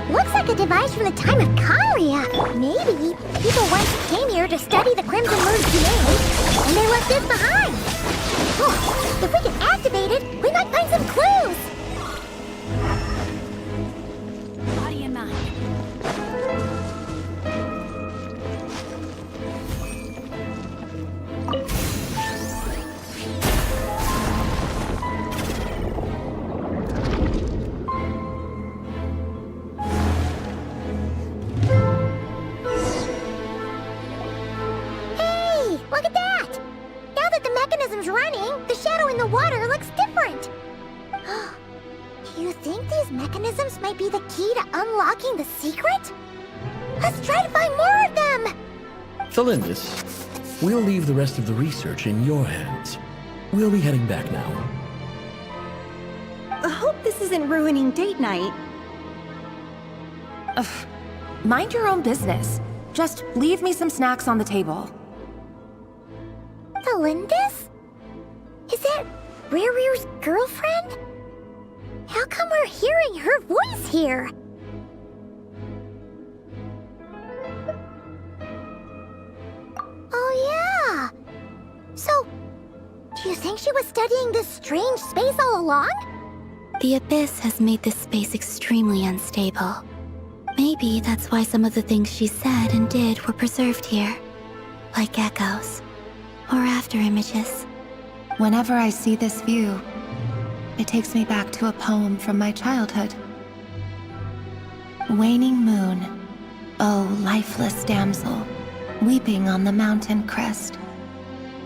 Looks like a device from the time of Kalia. Maybe people once came here to study the Crimson Moon's DNA, and they left this behind. Oh, if we can activate it, we might find some clues. Body and mind. Look at that! Now that the mechanism's running, the shadow in the water looks different. Do you think these mechanisms might be the key to unlocking the secret? Let's try to find more of them! Thalindis, we'll leave the rest of the research in your hands. We'll be heading back now. I hope this isn't ruining date night. Ugh. mind your own business. Just leave me some snacks on the table. Melindis? Is that Rear's girlfriend? How come we're hearing her voice here? Oh yeah! So, do you think she was studying this strange space all along? The Abyss has made this space extremely unstable. Maybe that's why some of the things she said and did were preserved here. Like echoes. Or after images. Whenever I see this view, it takes me back to a poem from my childhood. Waning moon, oh lifeless damsel, weeping on the mountain crest.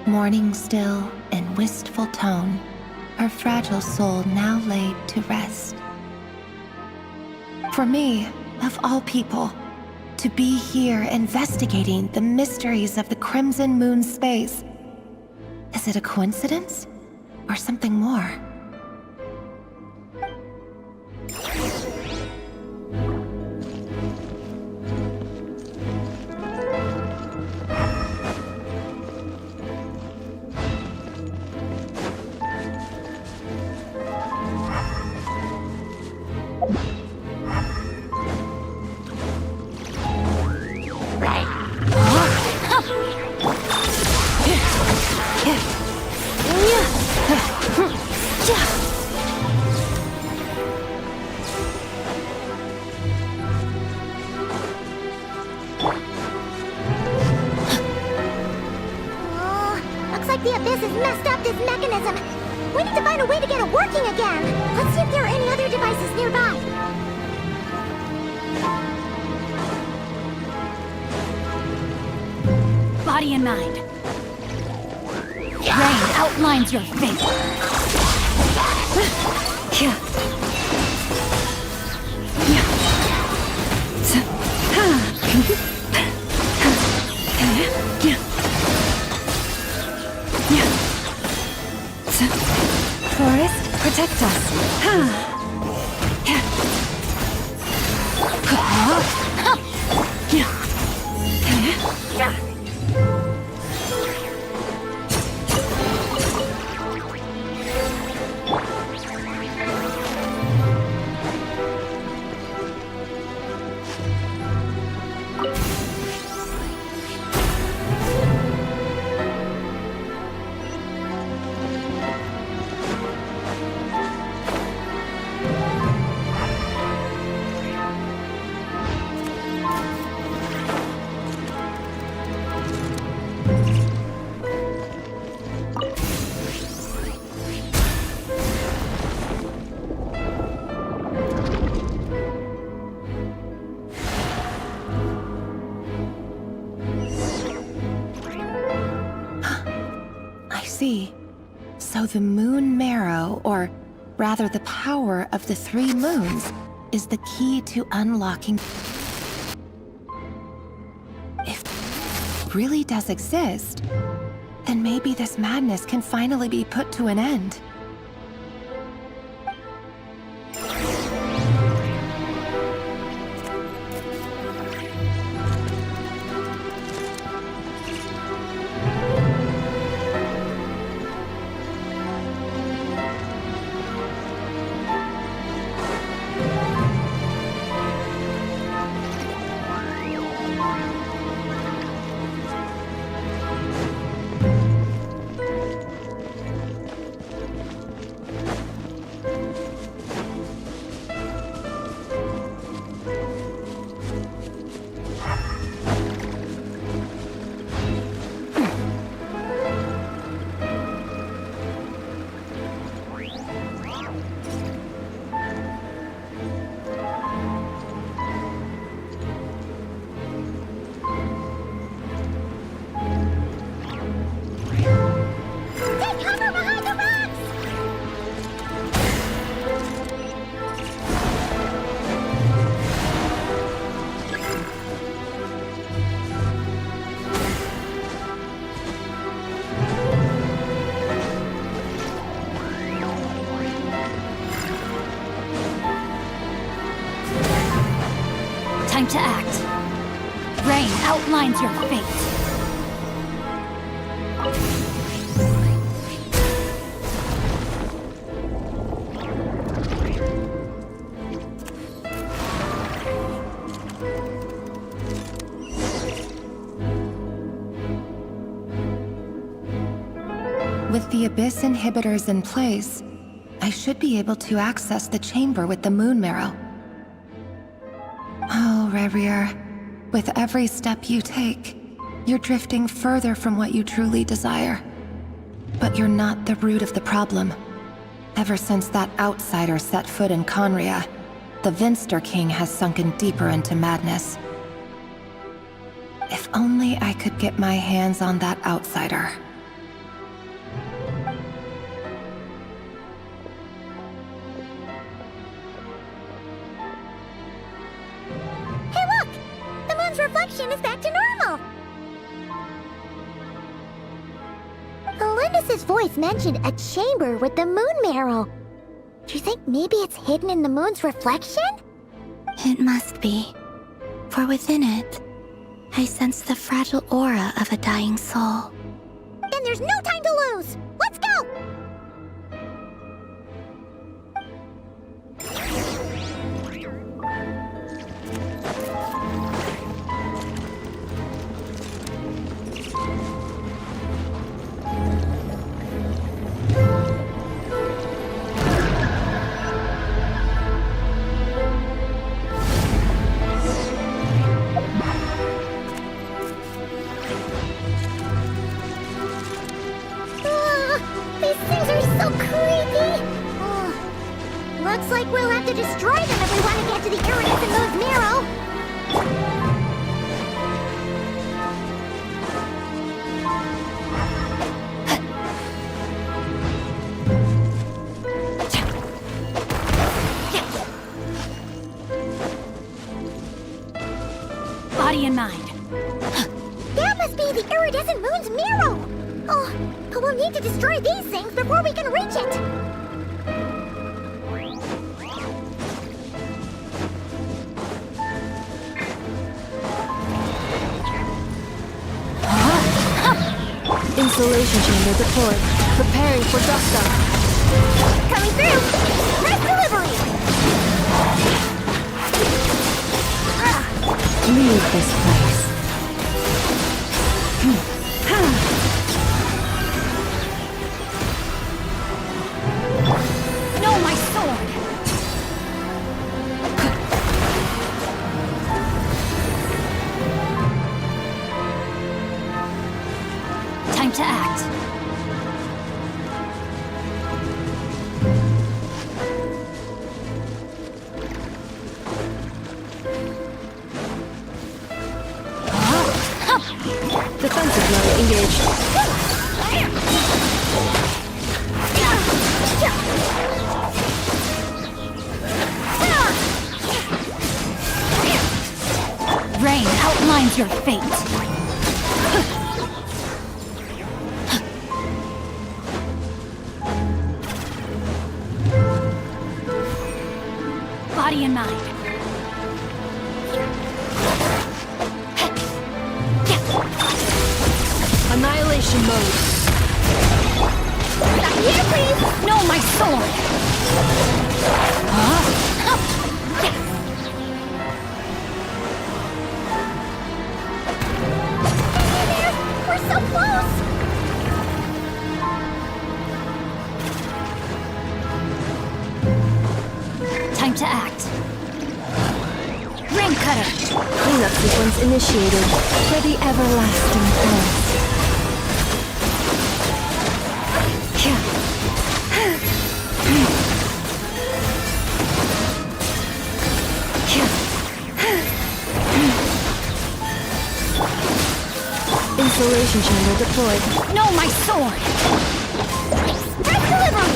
Mourning still in wistful tone, her fragile soul now laid to rest. For me, of all people, to be here investigating the mysteries of the Crimson Moon space. Is it a coincidence? Or something more? Looks like the Abyss has messed up this mechanism. We need to find a way to get it working again. Let's see if there are any other devices nearby. Body and mind. Rain outlines your fate. Forest, protect us. So the moon marrow, or rather the power of the 3 moons, is the key to unlocking... If it really does exist, then maybe this madness can finally be put to an end. Rain outlines your fate. With the Abyss inhibitors in place, I should be able to access the chamber with the Moon Marrow. Oh, Rerir, with every step you take, you're drifting further from what you truly desire. But you're not the root of the problem. Ever since that outsider set foot in Conria, the Vinster King has sunken deeper into madness. If only I could get my hands on that outsider. Hey look! The moon's reflection is back to normal! Elendis' voice mentioned a chamber with the Moon Marrow. Do you think maybe it's hidden in the moon's reflection? It must be. For within it, I sense the fragile aura of a dying soul. Then there's no time to lose! Let's go! These things are so creepy! Looks like we'll have to destroy them if we want to get to the Iridescent Moon's Marrow! Body and mind. That must be the Iridescent Moon's Marrow! Oh, but we'll need to destroy these things before we can reach it! Installation chamber deployed. Preparing for dust up. Coming through! Press delivery! Leave this place. No, my sword! Time to act. Defensive mode engaged. Rain outlines your fate. Body and mind. Annihilation mode. Stop here, please! No, my sword! We're so close! Time to act. Ring cutter. Cleanup sequence initiated. For the everlasting past. Installation chamber deployed. No, my sword! Press delivery!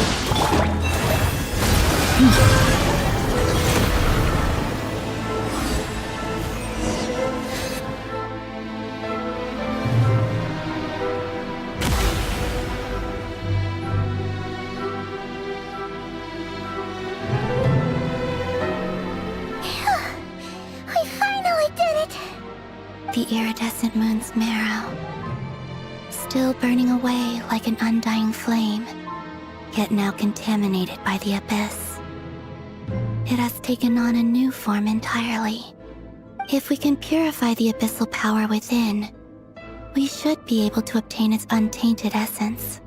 We finally did it! the iridescent moon's marrow, still burning away like an undying flame, yet now contaminated by the abyss. It has taken on a new form entirely. If we can purify the abyssal power within, we should be able to obtain its untainted essence.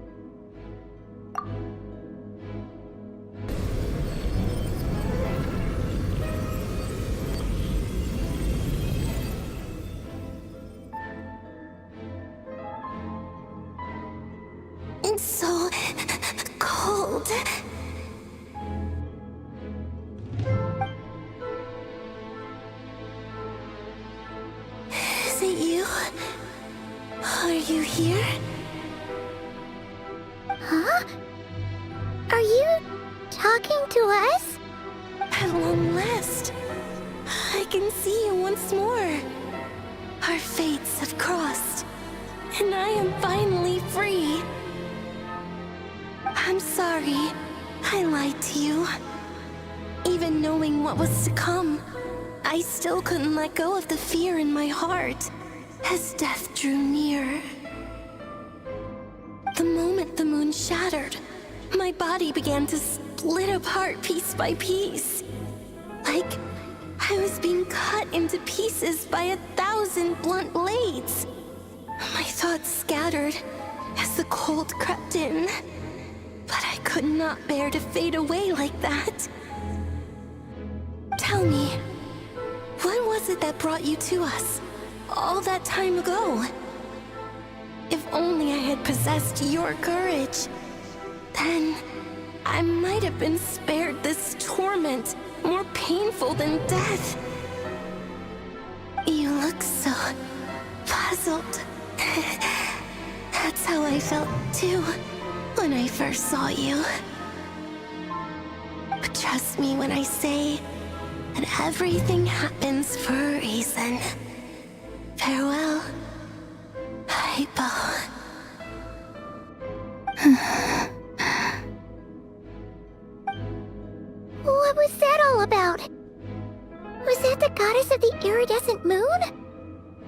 It's so cold. Is it you? Are you here? Huh? Are you talking to us? At long last, I can see you once more. Our fates have crossed, and I am finally free. I'm sorry, I lied to you. Even knowing what was to come, I still couldn't let go of the fear in my heart as death drew near. The moment the moon shattered, my body began to split apart piece by piece. Like I was being cut into pieces by 1,000 blunt blades. My thoughts scattered as the cold crept in. But I could not bear to fade away like that. Tell me, what was it that brought you to us all that time ago? If only I had possessed your courage, then I might have been spared this torment more painful than death. You look so puzzled. That's how I felt too when I first saw you. But trust me when I say that everything happens for a reason. Farewell, Hypo. What was that all about? Was that the goddess of the iridescent moon?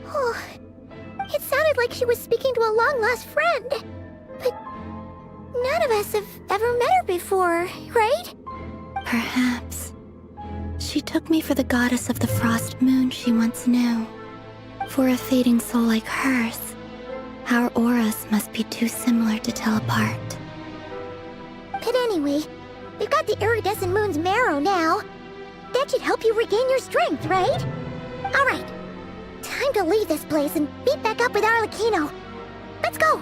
Oh, it sounded like she was speaking to a long-lost friend. But none of us have ever met her before, right? Perhaps. She took me for the goddess of the frost moon she once knew. For a fading soul like hers, our auras must be too similar to tell apart. But anyway, we've got the iridescent moon's marrow now. That should help you regain your strength, right? Alright, time to leave this place and meet back up with Arlecchino. Let's go!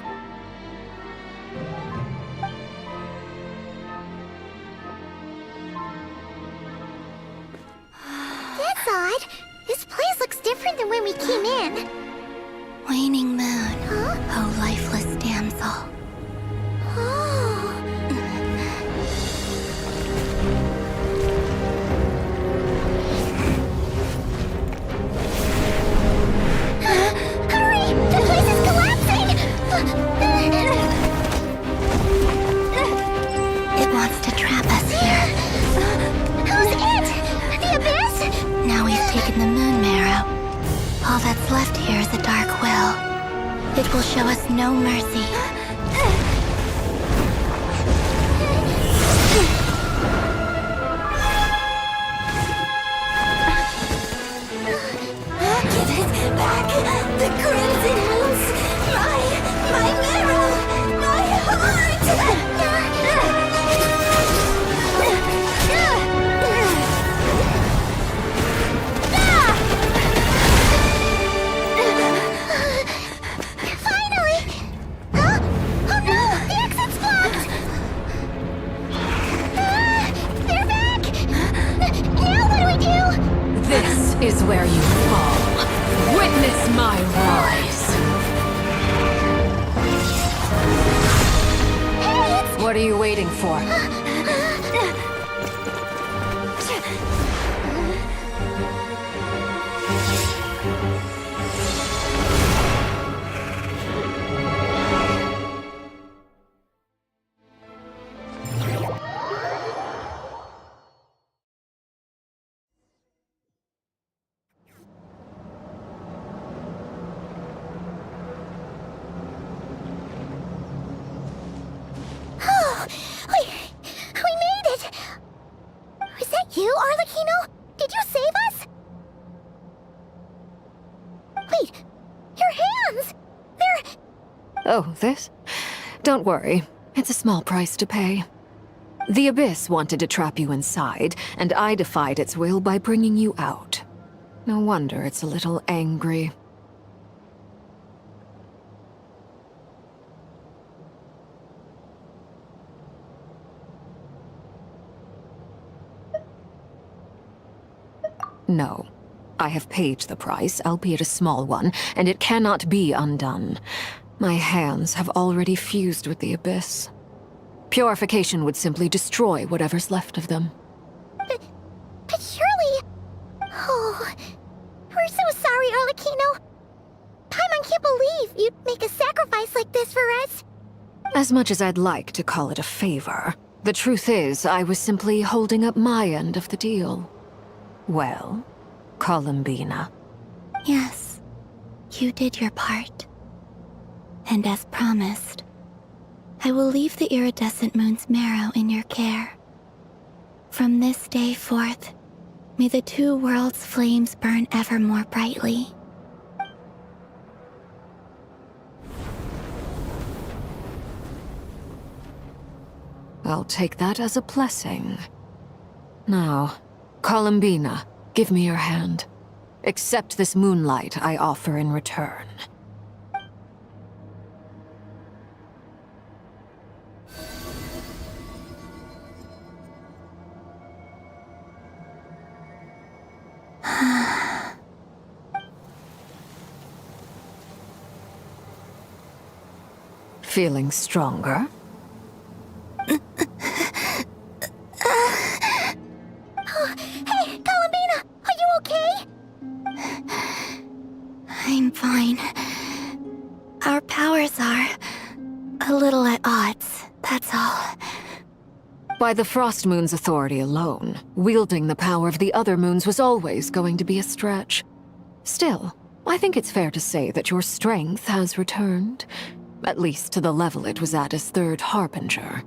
That's odd. This place looks different than when we came in. Waning moon, oh lifeless damsel. Oh. Hurry! The place is collapsing! It wants to trap us here. Who's it? The abyss? Now we've taken the moon marrow. All that's left here is a dark will. It will show us no mercy. Give it back! The crimson moons! My marrow! My heart! Finally! Huh? Oh no! The exit's blocked! They're back! Now what do we do? This is where you fall. Witness my rise. Hey, What are you waiting for? Wait, your hands! They're... Oh, this? Don't worry. It's a small price to pay. The Abyss wanted to trap you inside, and I defied its will by bringing you out. No wonder it's a little angry. No. I have paid the price, albeit a small one, and it cannot be undone. My hands have already fused with the Abyss. Purification would simply destroy whatever's left of them. But surely... Oh... We're so sorry, Arlecchino. Paimon can't believe you'd make a sacrifice like this for us. As much as I'd like to call it a favor, the truth is I was simply holding up my end of the deal. Well, Columbina. Yes, you did your part. And as promised, I will leave the iridescent moon's marrow in your care. From this day forth, may the two worlds' flames burn ever more brightly. I'll take that as a blessing. Now, Columbina, give me your hand. Accept this moonlight I offer in return. Feeling stronger? Hey, Columbina! Are you okay? I'm fine. Our powers are a little at odds, that's all. By the Frost Moon's authority alone, wielding the power of the other moons was always going to be a stretch. Still, I think it's fair to say that your strength has returned. At least to the level it was at as Third Harbinger.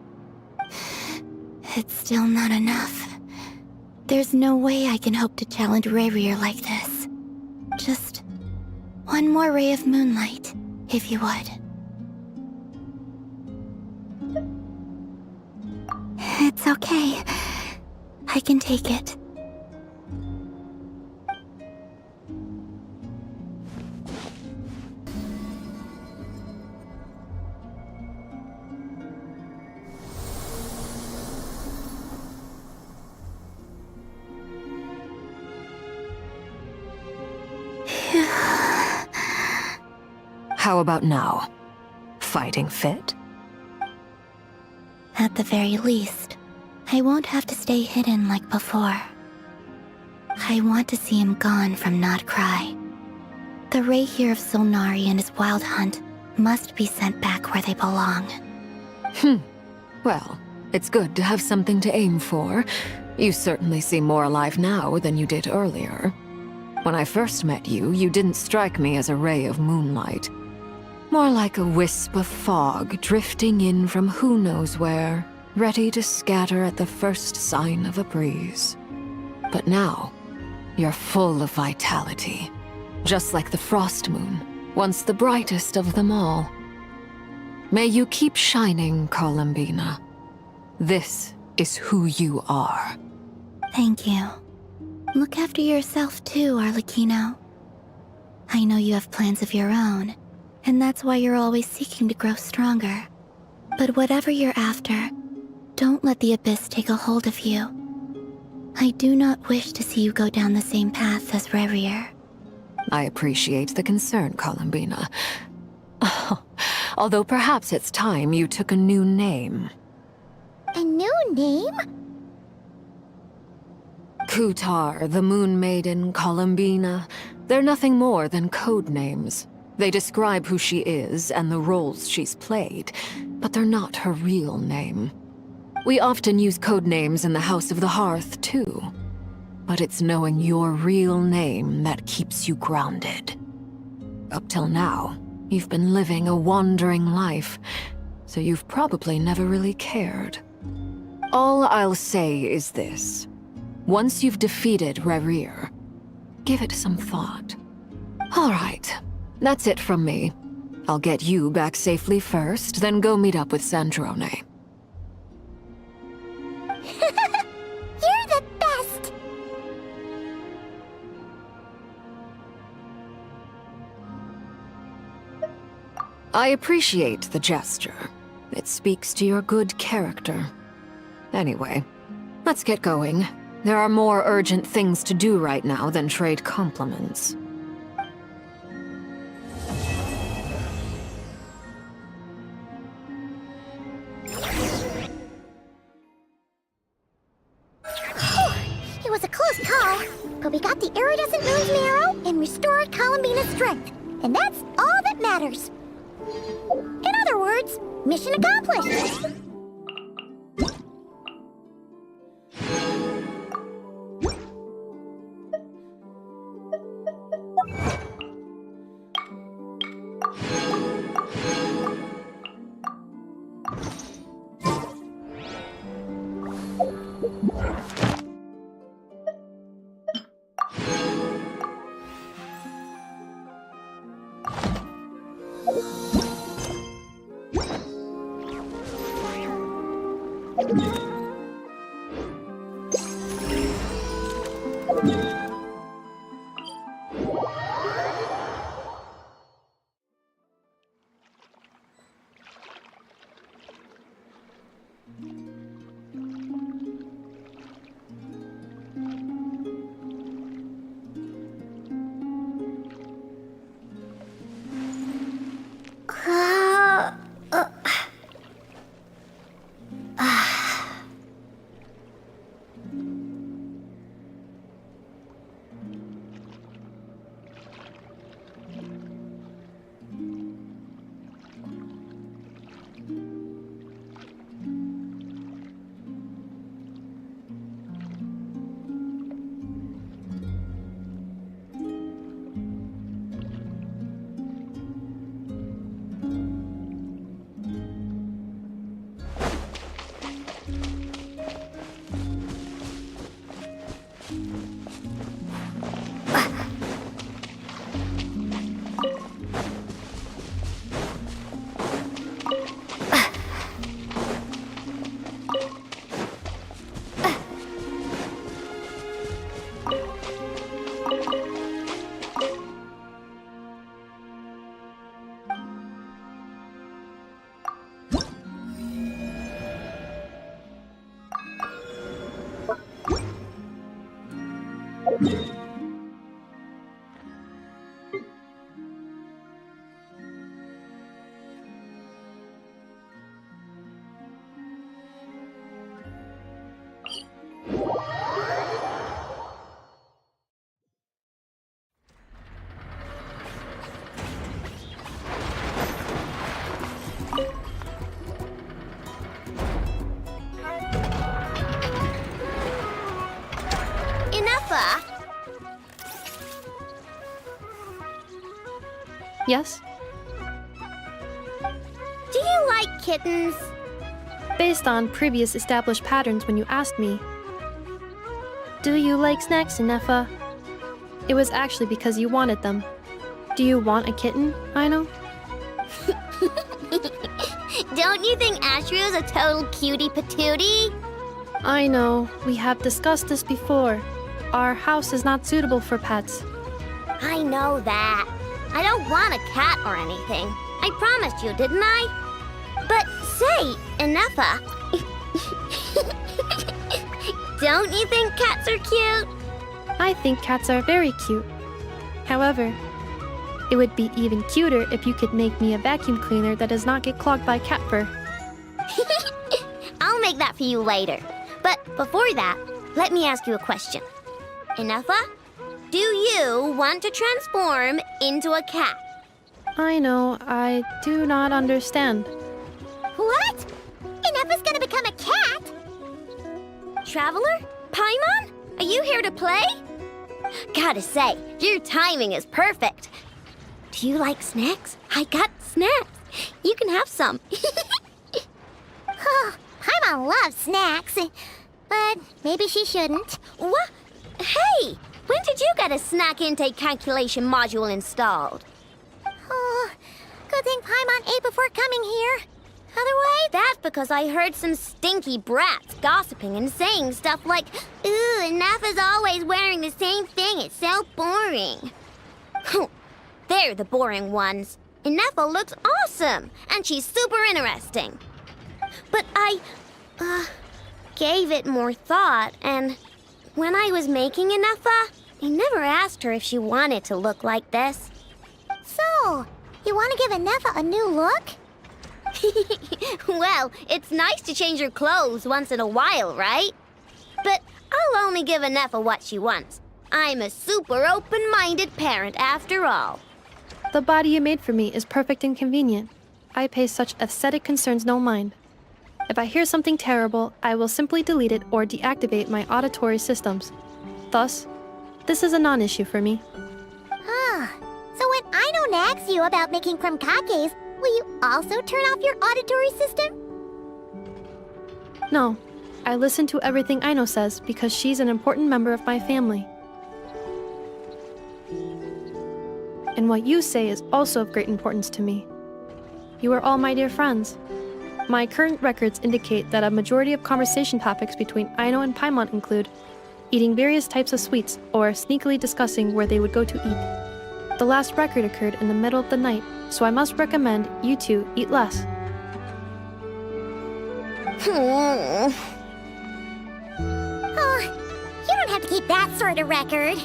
It's still not enough. There's no way I can hope to challenge Rayrier like this. Just one more ray of moonlight, if you would. It's okay. I can take it. How about now? Fighting fit? At the very least, I won't have to stay hidden like before. I want to see him gone from Not Cry. The Ray here of Solnari and his wild hunt must be sent back where they belong. Well, it's good to have something to aim for. You certainly seem more alive now than you did earlier. When I first met you, you didn't strike me as a ray of moonlight. More like a wisp of fog drifting in from who knows where, ready to scatter at the first sign of a breeze. But now, you're full of vitality. Just like the Frost Moon, once the brightest of them all. May you keep shining, Columbina. This is who you are. Thank you. Look after yourself too, Arlecchino. I know you have plans of your own, and that's why you're always seeking to grow stronger. But whatever you're after, don't let the Abyss take a hold of you. I do not wish to see you go down the same path as Rayrier. I appreciate the concern, Columbina. Although perhaps it's time you took a new name. A new name? Kutar, the Moon Maiden, Columbina. They're nothing more than code names. They describe who she is and the roles she's played, but they're not her real name. We often use code names in the House of the Hearth, too. But it's knowing your real name that keeps you grounded. Up till now, you've been living a wandering life, so you've probably never really cared. All I'll say is this. Once you've defeated Rayrier, give it some thought. All right. That's it from me. I'll get you back safely first, then go meet up with Sandrone. You're the best! I appreciate the gesture. It speaks to your good character. Anyway, let's get going. There are more urgent things to do right now than trade compliments. It was a close call, but we got the iridescent moon's marrow and restored Columbina's strength. And that's all that matters. In other words, mission accomplished. Yes? Do you like kittens? Based on previous established patterns when you asked me. Do you like snacks, Ineffa? It was actually because you wanted them. Do you want a kitten, Aino? Don't you think Ashrio's a total cutie patootie? I know. We have discussed this before. Our house is not suitable for pets. I know that. I don't want a cat or anything. I promised you, didn't I? But say, Ineffa, don't you think cats are cute? I think cats are very cute. However, it would be even cuter if you could make me a vacuum cleaner that does not get clogged by cat fur. I'll make that for you later. But before that, let me ask you a question. Ineffa, do you want to transform into a cat? I know, I do not understand. What? Ineffa's gonna become a cat? Traveler? Paimon? Are you here to play? Gotta say, your timing is perfect. Do you like snacks? I got snacks. You can have some. Paimon loves snacks, but maybe she shouldn't. What? Hey! When did you get a snack intake calculation module installed? Oh, good thing Paimon ate before coming here. Otherwise, That's because I heard some stinky brats gossiping and saying stuff like, "Ooh, Nefa's always wearing the same thing, it's so boring." They're the boring ones. Nefa looks awesome, and she's super interesting. But I, gave it more thought, and when I was making Nefa, I never asked her if she wanted to look like this. so, you want to give Nefa a new look? Well, it's nice to change her clothes once in a while, right? But I'll only give Nefa what she wants. I'm a super open-minded parent after all. The body you made for me is perfect and convenient. I pay such aesthetic concerns no mind. If I hear something terrible, I will simply delete it or deactivate my auditory systems. Thus, this is a non-issue for me. So when I don't ask you about making krumkakes, will you also turn off your auditory system? No, I listen to everything Aino says because she's an important member of my family. And what you say is also of great importance to me. You are all my dear friends. My current records indicate that a majority of conversation topics between Aino and Paimon include eating various types of sweets or sneakily discussing where they would go to eat. The last record occurred in the middle of the night, so I must recommend you two eat less. Oh, you don't have to keep that sort of record.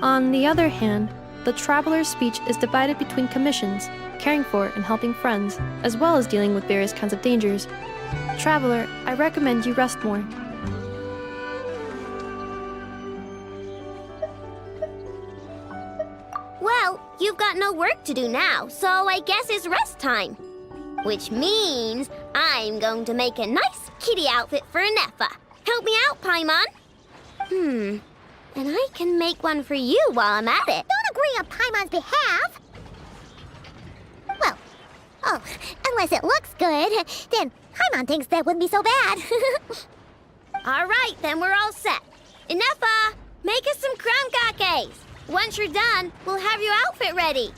On the other hand, the traveler's speech is divided between commissions, caring for and helping friends, as well as dealing with various kinds of dangers. Traveler, I recommend you rest more. Well, you've got no work to do now, so I guess it's rest time. Which means I'm going to make a nice kitty outfit for Nefa. Help me out, Paimon. And I can make one for you while I'm at it. Don't agree on Paimon's behalf. Well, unless it looks good, then Paimon thinks that wouldn't be so bad. All right, then we're all set. Nefa, make us some krumkakes. Once you're done, we'll have your outfit ready.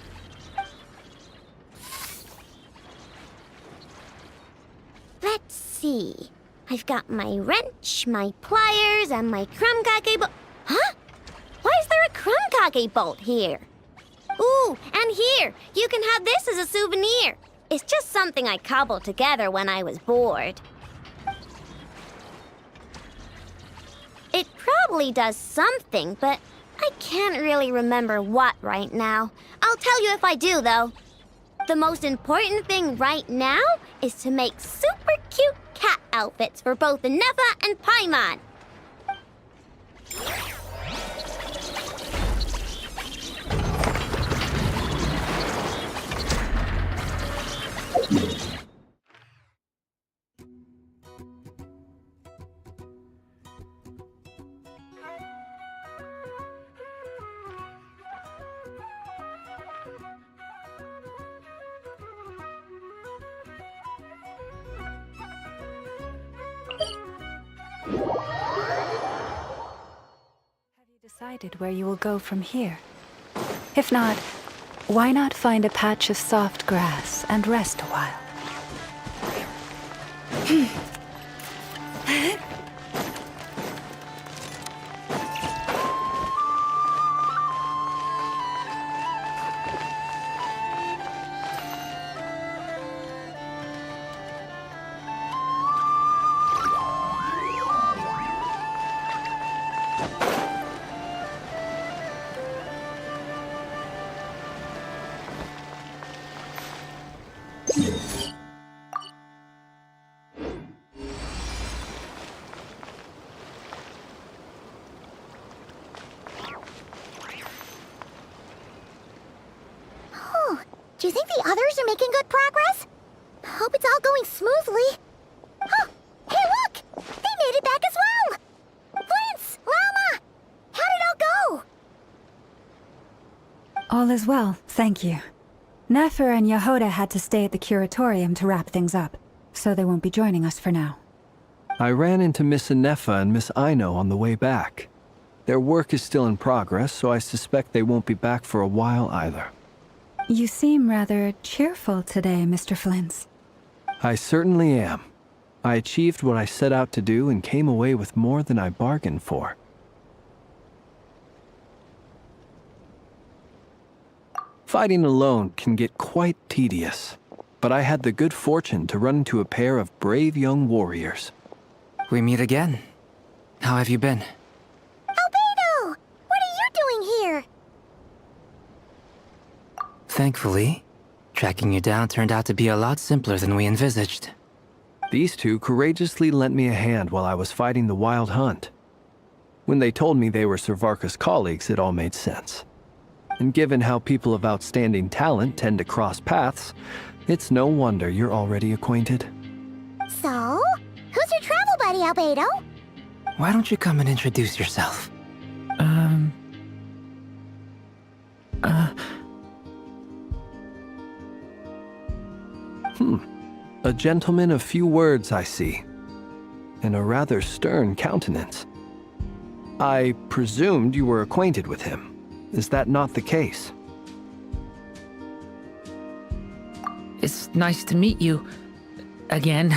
Let's see. I've got my wrench, my pliers, and my krumkake bolt. Huh? Why is there a krumkake bolt here? Ooh, and here, you can have this as a souvenir. It's just something I cobbled together when I was bored. It probably does something, but I can't really remember what right now. I'll tell you if I do, though. The most important thing right now is to make super cute cat outfits for both Nefa and Paimon. Decided where you will go from here? If not, why not find a patch of soft grass and rest a while? Do you think the others are making good progress? Hope it's all going smoothly. Oh, hey look! They made it back as well! Prince! Lama! How did it all go? All is well, thank you. Nefer and Yehoda had to stay at the curatorium to wrap things up, so they won't be joining us for now. I ran into Miss Nefa and Miss Aino on the way back. Their work is still in progress, so I suspect they won't be back for a while either. You seem rather cheerful today, Mr. Flintz. I certainly am. I achieved what I set out to do and came away with more than I bargained for. Fighting alone can get quite tedious, but I had the good fortune to run into a pair of brave young warriors. We meet again. How have you been? Albedo! What are you doing here? Thankfully, tracking you down turned out to be a lot simpler than we envisaged. These two courageously lent me a hand while I was fighting the Wild Hunt. When they told me they were Servarka's colleagues, it all made sense. And given how people of outstanding talent tend to cross paths, it's no wonder you're already acquainted. So, who's your travel buddy, Albedo? Why don't you come and introduce yourself? A gentleman of few words, I see. And a rather stern countenance. I presumed you were acquainted with him. Is that not the case? It's nice to meet you. Again.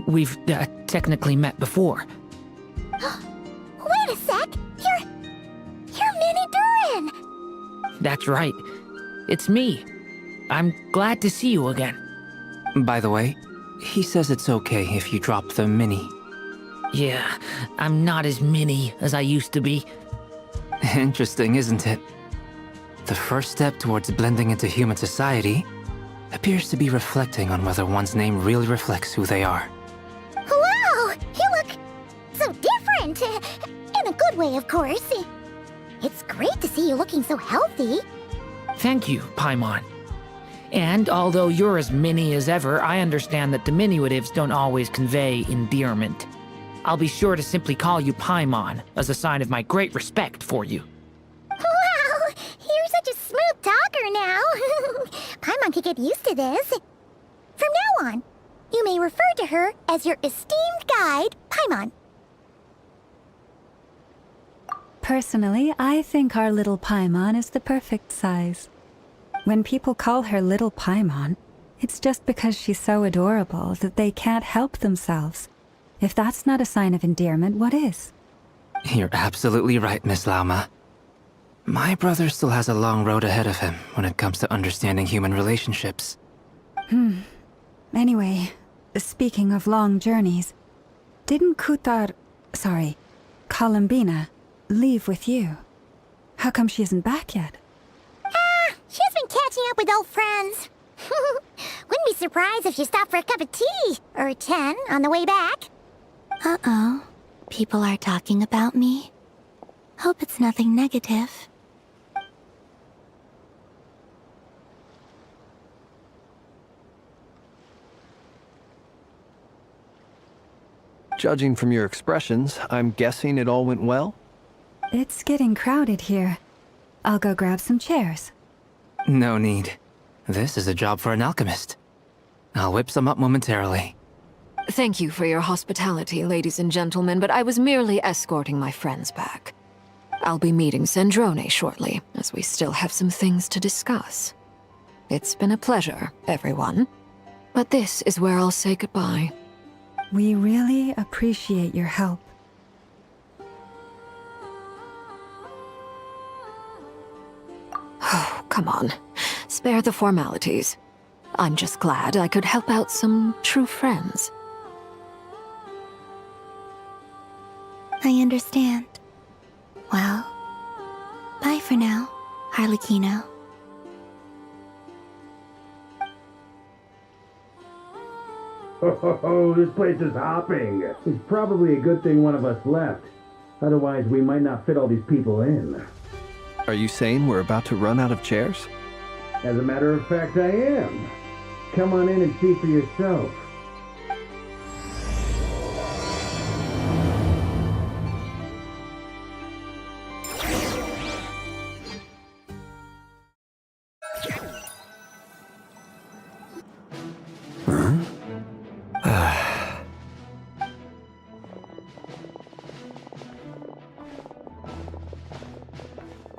We've technically met before. Wait a sec! You're Minnie Durin! That's right. It's me. I'm glad to see you again. By the way, he says it's okay if you drop the mini. Yeah, I'm not as mini as I used to be. Interesting, isn't it? The first step towards blending into human society appears to be reflecting on whether one's name really reflects who they are. Wow! You look so different! In a good way, of course. It's great to see you looking so healthy. Thank you, Paimon. And although you're as mini as ever, I understand that diminutives don't always convey endearment. I'll be sure to simply call you Paimon, as a sign of my great respect for you. Wow! You're such a smooth talker now. Paimon could get used to this. From now on, you may refer to her as your esteemed guide, Paimon. Personally, I think our little Paimon is the perfect size. When people call her Little Paimon, it's just because she's so adorable that they can't help themselves. If that's not a sign of endearment, what is? You're absolutely right, Miss Lauma. My brother still has a long road ahead of him when it comes to understanding human relationships. Anyway, speaking of long journeys, didn't Columbina, leave with you? How come she isn't back yet? She's been catching up with old friends. Wouldn't be surprised if she stopped for a cup of tea or 10 on the way back. Uh-oh. People are talking about me. Hope it's nothing negative. Judging from your expressions, I'm guessing it all went well? It's getting crowded here. I'll go grab some chairs. No need. This is a job for an alchemist. I'll whip some up momentarily. Thank you for your hospitality, ladies and gentlemen, but I was merely escorting my friends back. I'll be meeting Sandrone shortly, as we still have some things to discuss. It's been a pleasure, everyone. But this is where I'll say goodbye. We really appreciate your help. Oh, come on. Spare the formalities. I'm just glad I could help out some true friends. I understand. Well, bye for now, Harlequino. Oh, this place is hopping. It's probably a good thing one of us left. Otherwise, we might not fit all these people in. Are you saying we're about to run out of chairs? As a matter of fact, I am. Come on in and see for yourself.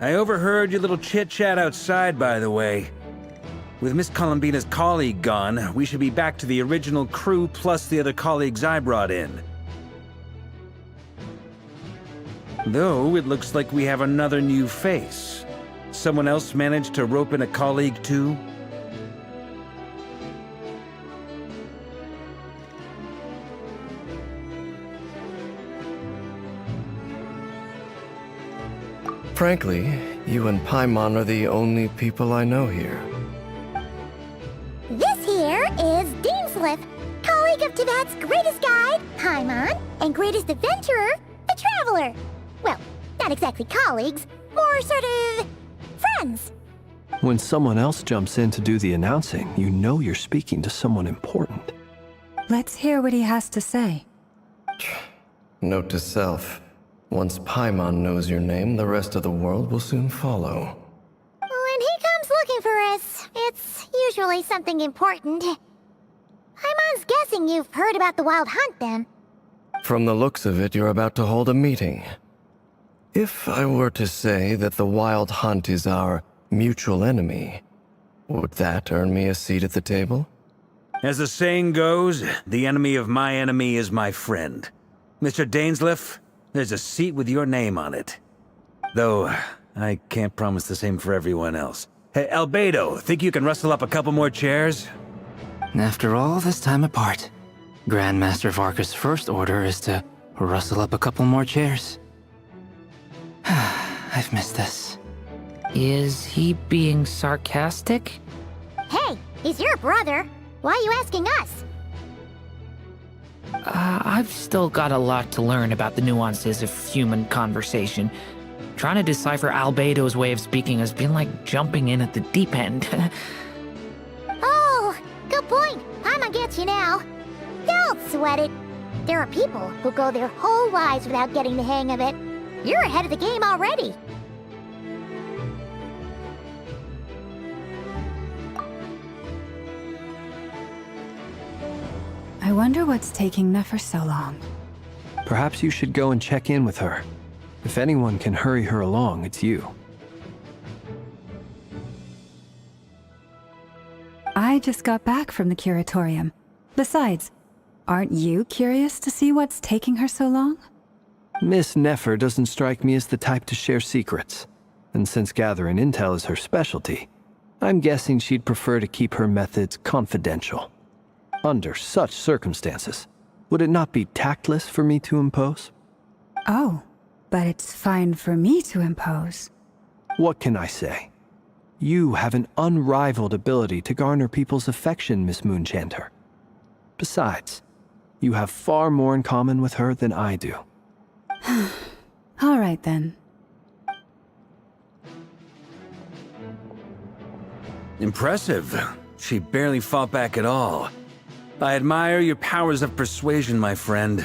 I overheard your little chit-chat outside, by the way. With Miss Columbina's colleague gone, we should be back to the original crew plus the other colleagues I brought in. Though, it looks like we have another new face. Someone else managed to rope in a colleague too? Frankly, you and Paimon are the only people I know here. This here is Dainsleif, colleague of Tibet's greatest guide, Paimon, and greatest adventurer, the Traveler. Well, not exactly colleagues, more sort of friends. When someone else jumps in to do the announcing, you know you're speaking to someone important. Let's hear what he has to say. Note to self. Once Paimon knows your name, the rest of the world will soon follow. When he comes looking for us, it's usually something important. Paimon's guessing you've heard about the Wild Hunt, then. From the looks of it, you're about to hold a meeting. If I were to say that the Wild Hunt is our mutual enemy, would that earn me a seat at the table? As the saying goes, the enemy of my enemy is my friend. Mr. Dainsleif, there's a seat with your name on it. Though, I can't promise the same for everyone else. Hey, Albedo, think you can rustle up a couple more chairs? After all this time apart, Grandmaster Varka's first order is to rustle up a couple more chairs. I've missed this. Is he being sarcastic? Hey, he's your brother. Why are you asking us? I've still got a lot to learn about the nuances of human conversation. Trying to decipher Albedo's way of speaking has been like jumping in at the deep end. Oh, good point. Paimon gets you now. Don't sweat it. There are people who go their whole lives without getting the hang of it. You're ahead of the game already. I wonder what's taking Nefer so long. Perhaps you should go and check in with her. If anyone can hurry her along, it's you. I just got back from the curatorium. Besides, aren't you curious to see what's taking her so long? Miss Nefer doesn't strike me as the type to share secrets. And since gathering intel is her specialty, I'm guessing she'd prefer to keep her methods confidential. Under such circumstances, would it not be tactless for me to impose? Oh, but it's fine for me to impose. What can I say? You have an unrivaled ability to garner people's affection, Miss Moonchanter. Besides, you have far more in common with her than I do. All right, then. Impressive. She barely fought back at all. I admire your powers of persuasion, my friend.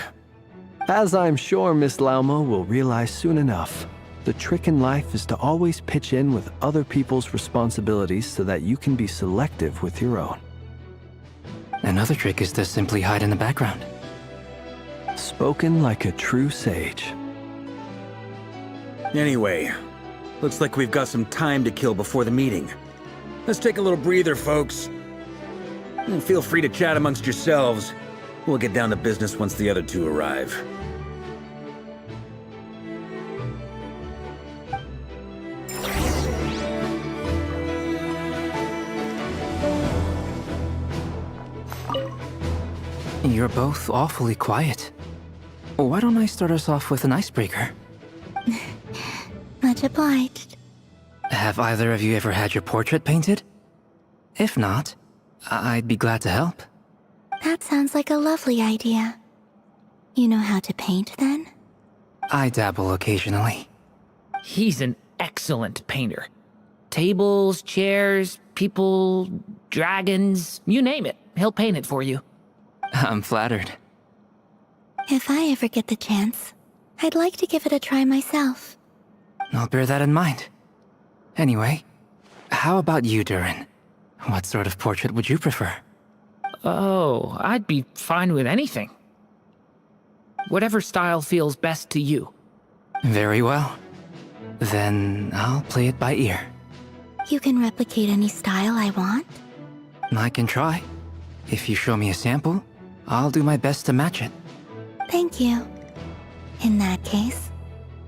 As I'm sure Miss Lauma will realize soon enough, the trick in life is to always pitch in with other people's responsibilities so that you can be selective with your own. Another trick is to simply hide in the background. Spoken like a true sage. Anyway, looks like we've got some time to kill before the meeting. Let's take a little breather, folks. And feel free to chat amongst yourselves. We'll get down to business once the other two arrive. You're both awfully quiet. Why don't I start us off with an icebreaker? Much obliged. Have either of you ever had your portrait painted? If not, I'd be glad to help. That sounds like a lovely idea. You know how to paint, then? I dabble occasionally. He's an excellent painter. Tables, chairs, people, dragons, you name it. He'll paint it for you. I'm flattered. If I ever get the chance, I'd like to give it a try myself. I'll bear that in mind. Anyway, how about you, Durin? What sort of portrait would you prefer? Oh, I'd be fine with anything. Whatever style feels best to you. Very well. Then I'll play it by ear. You can replicate any style I want? I can try. If you show me a sample, I'll do my best to match it. Thank you. In that case,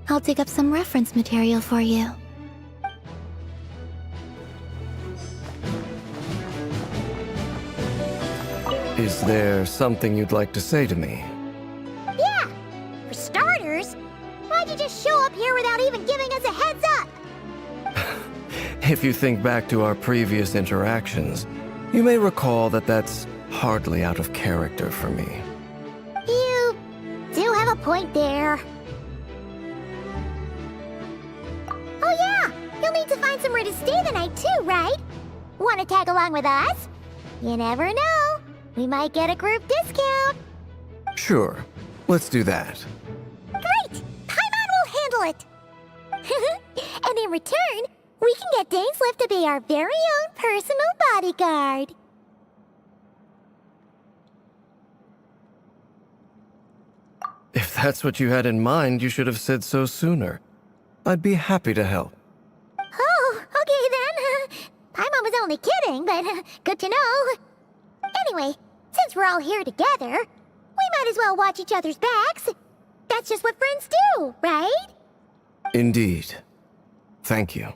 I'll dig up some reference material for you. Is there something you'd like to say to me? Yeah! For starters, why'd you just show up here without even giving us a heads up? If you think back to our previous interactions, you may recall that that's hardly out of character for me. You do have a point there. Oh yeah! You'll need to find somewhere to stay the night too, right? Want to tag along with us? You never know. We might get a group discount. Sure, let's do that. Great! Paimon will handle it! And in return, we can get Dainslift to be our very own personal bodyguard. If that's what you had in mind, you should have said so sooner. I'd be happy to help. Oh, okay then. Paimon was only kidding, but good to know. Anyway, since we're all here together, we might as well watch each other's backs. That's just what friends do, right? Indeed. Thank you.